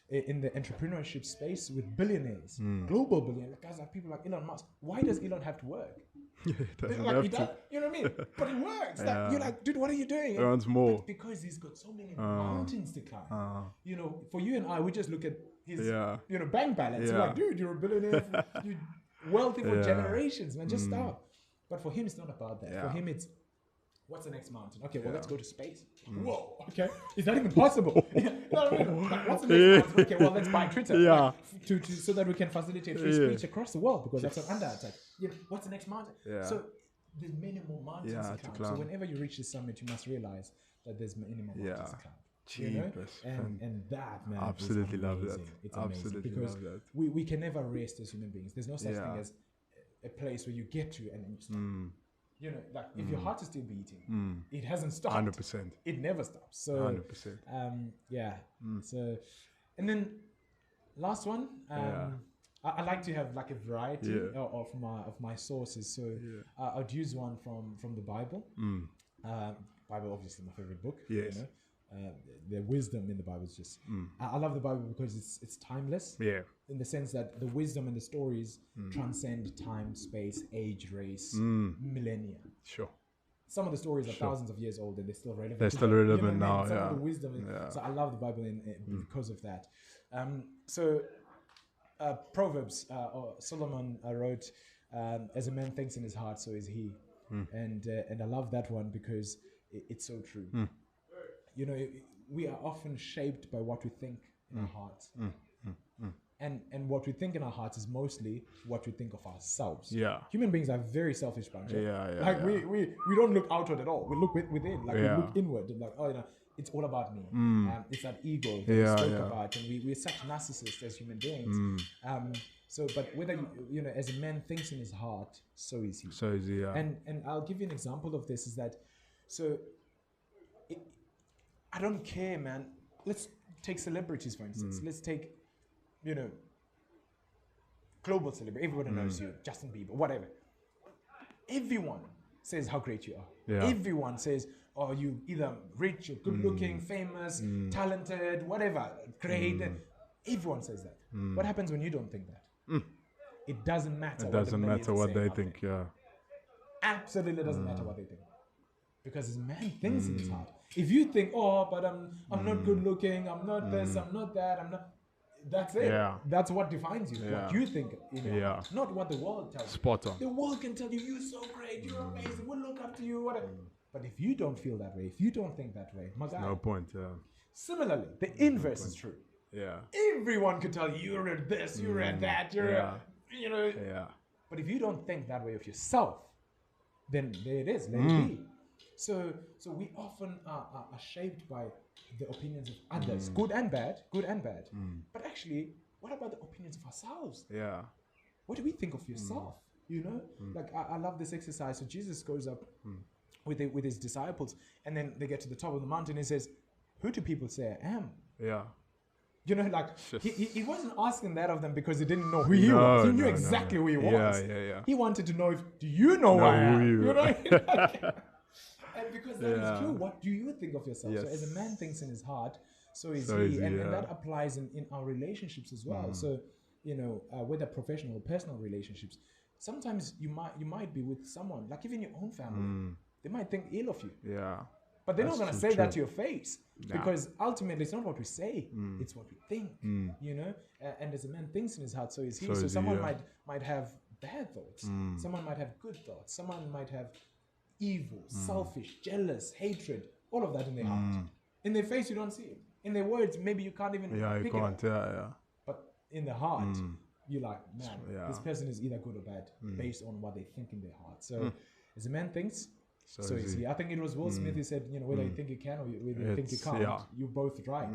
in the entrepreneurship space with billionaires, global billionaires, guys like people like Elon Musk. Why does Elon have to work? He does, you know what I mean? But it works. Like, you're like, dude, what are you doing? He wants more. But because he's got so many mountains to climb. For you and I, we just look at his bank balance. We're like, dude, you're a billionaire. You're wealthy for generations, man. Just stop. But for him, it's not about that. For him, it's what's the next mountain? Okay, well, let's go to space. Whoa, okay. Is that even possible? You know what I mean? Like, what's the next mountain? Okay, well, let's buy Twitter. Like, so that we can facilitate free speech across the world, because that's an under attack. What's the next mountain? So there's many more mountains to climb. So whenever you reach the summit, you must realize that there's many more mountains to climb. And that, man, absolutely love that. It's amazing because we can never rest as human beings. There's no such thing as a place where you get to and then you stop. Like if your heart is still beating, it hasn't stopped. 100%. It never stops. So 100%. So, and then last one. I like to have like a variety of my sources. So I'd use one from the Bible. Bible, obviously, my favorite book. Yes. The wisdom in the Bible is just. I love the Bible because it's timeless. Yeah. In the sense that the wisdom and the stories transcend time, space, age, race, millennia. Sure. Some of the stories are thousands of years old and they're still relevant. They're still relevant now. Some of the wisdom. So I love the Bible because of that. Proverbs, or Solomon wrote, "As a man thinks in his heart, so is he." And I love that one because it's so true. We are often shaped by what we think in our hearts. And what we think in our hearts is mostly what we think of ourselves. Yeah. Human beings are a very selfish bunch. We don't look outward at all. We look within. Like we look inward. And like, it's all about me. It's that ego that we spoke about. And we're such narcissists as human beings. But whether as a man thinks in his heart, so is he. So is he. Yeah. And I'll give you an example of this. Is that I don't care, man. Let's take celebrities, for instance. Let's take, global celebrity. Everyone knows you, Justin Bieber, whatever. Everyone says how great you are. Yeah. Everyone says, oh, you either rich or good-looking, famous, talented, whatever, great. Everyone says that. What happens when you don't think that? It doesn't matter. It doesn't matter what they think. Yeah. Absolutely doesn't matter what they think. Because his man thinks in his heart. If you think, oh, but I'm not good looking, I'm not this, I'm not that, I'm not. That's it. Yeah. That's what defines you. What you think in your heart. Not what the world tells you. Spot on. The world can tell you, you're so great, you're amazing, we'll look up to you, whatever. But if you don't feel that way, if you don't think that way, my guy. No point. Yeah. Similarly, the inverse is true. Yeah. Everyone could tell you, you're at this, you're at that, you're Yeah. But if you don't think that way of yourself, then there it is, let it be. So we often are shaped by the opinions of others, good and bad. But actually, what about the opinions of ourselves? Yeah. What do we think of yourself? Like I love this exercise. So Jesus goes up with his disciples, and then they get to the top of the mountain. And he says, "Who do people say I am?" Yeah. He wasn't asking that of them because he didn't know who he was. He knew exactly who he was. Yeah. He wanted to know do you know who I am? because that is true. What do you think of yourself? So as a man thinks in his heart, so is he. And that applies in our relationships as well. So, whether professional or personal relationships, sometimes you might be with someone, like even your own family, they might think ill of you. Yeah. But they're not going to say that to your face, because ultimately it's not what we say, it's what we think, and as a man thinks in his heart, so is he. So someone might have bad thoughts, someone might have good thoughts, someone might have evil, selfish, jealous, hatred, all of that in their heart. In their face, you don't see it. In their words, maybe you can't even pick it up. But in the heart, you're like, man, this person is either good or bad based on what they think in their heart. So as a man thinks, so is he. I think it was Will Smith who said, whether you think you can or whether you think you can't, you're both right.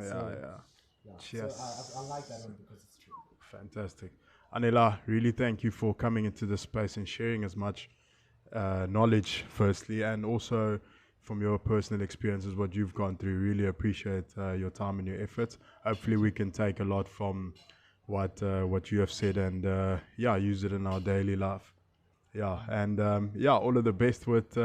Cheers. So I like that one because it's true. Fantastic. Anela, really thank you for coming into this space and sharing as much knowledge, firstly, and also from your personal experiences, what you've gone through. Really appreciate your time and your efforts. Hopefully we can take a lot from what you have said and use it in our daily life. And all of the best with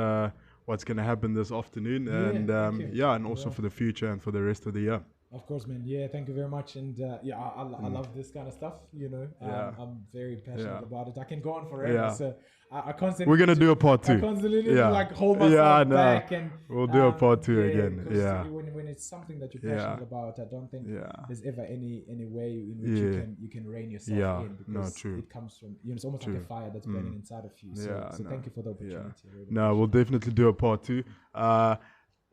what's going to happen this afternoon, and also for the future and for the rest of the year. Of course, man. Yeah, thank you very much. And I love this kind of stuff, I'm very passionate about it. I can go on forever. So I constantly... We're going to do a part 2. I constantly need to hold myself back. And we'll do a part 2 again. When it's something that you're passionate about, I don't think there's ever any way in which you can rein yourself in, because it comes from, it's almost like a fire that's burning inside of you. So thank you for the opportunity. Really we'll definitely do a part 2.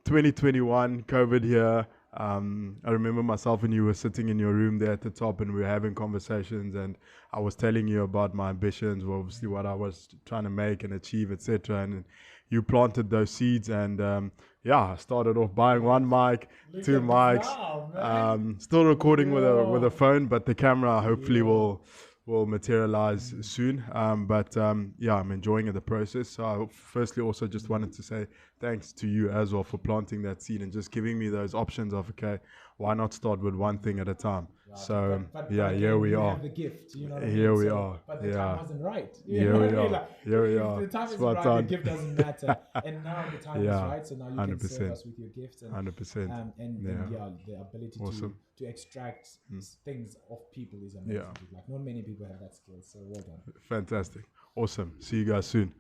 2021, COVID here. I remember myself when you were sitting in your room there at the top and we were having conversations, and I was telling you about my ambitions, obviously what I was trying to make and achieve, etc. And you planted those seeds, and I started off buying one mic, 2 mics, still recording with a phone, but the camera hopefully will materialize soon. I'm enjoying the process. So I firstly also just wanted to say thanks to you as well for planting that seed and just giving me those options of, okay, why not start with one thing at a time? So but here we are. Have the gift, Here we are. But the time wasn't right. Here we are. Here we are. The time isn't right, the gift doesn't matter. And now the time is right, so now you 100%. Can serve us with your gift. And, 100%. And the ability to extract things of people is amazing. Like not many people have that skill, so well done. Fantastic. Awesome. See you guys soon.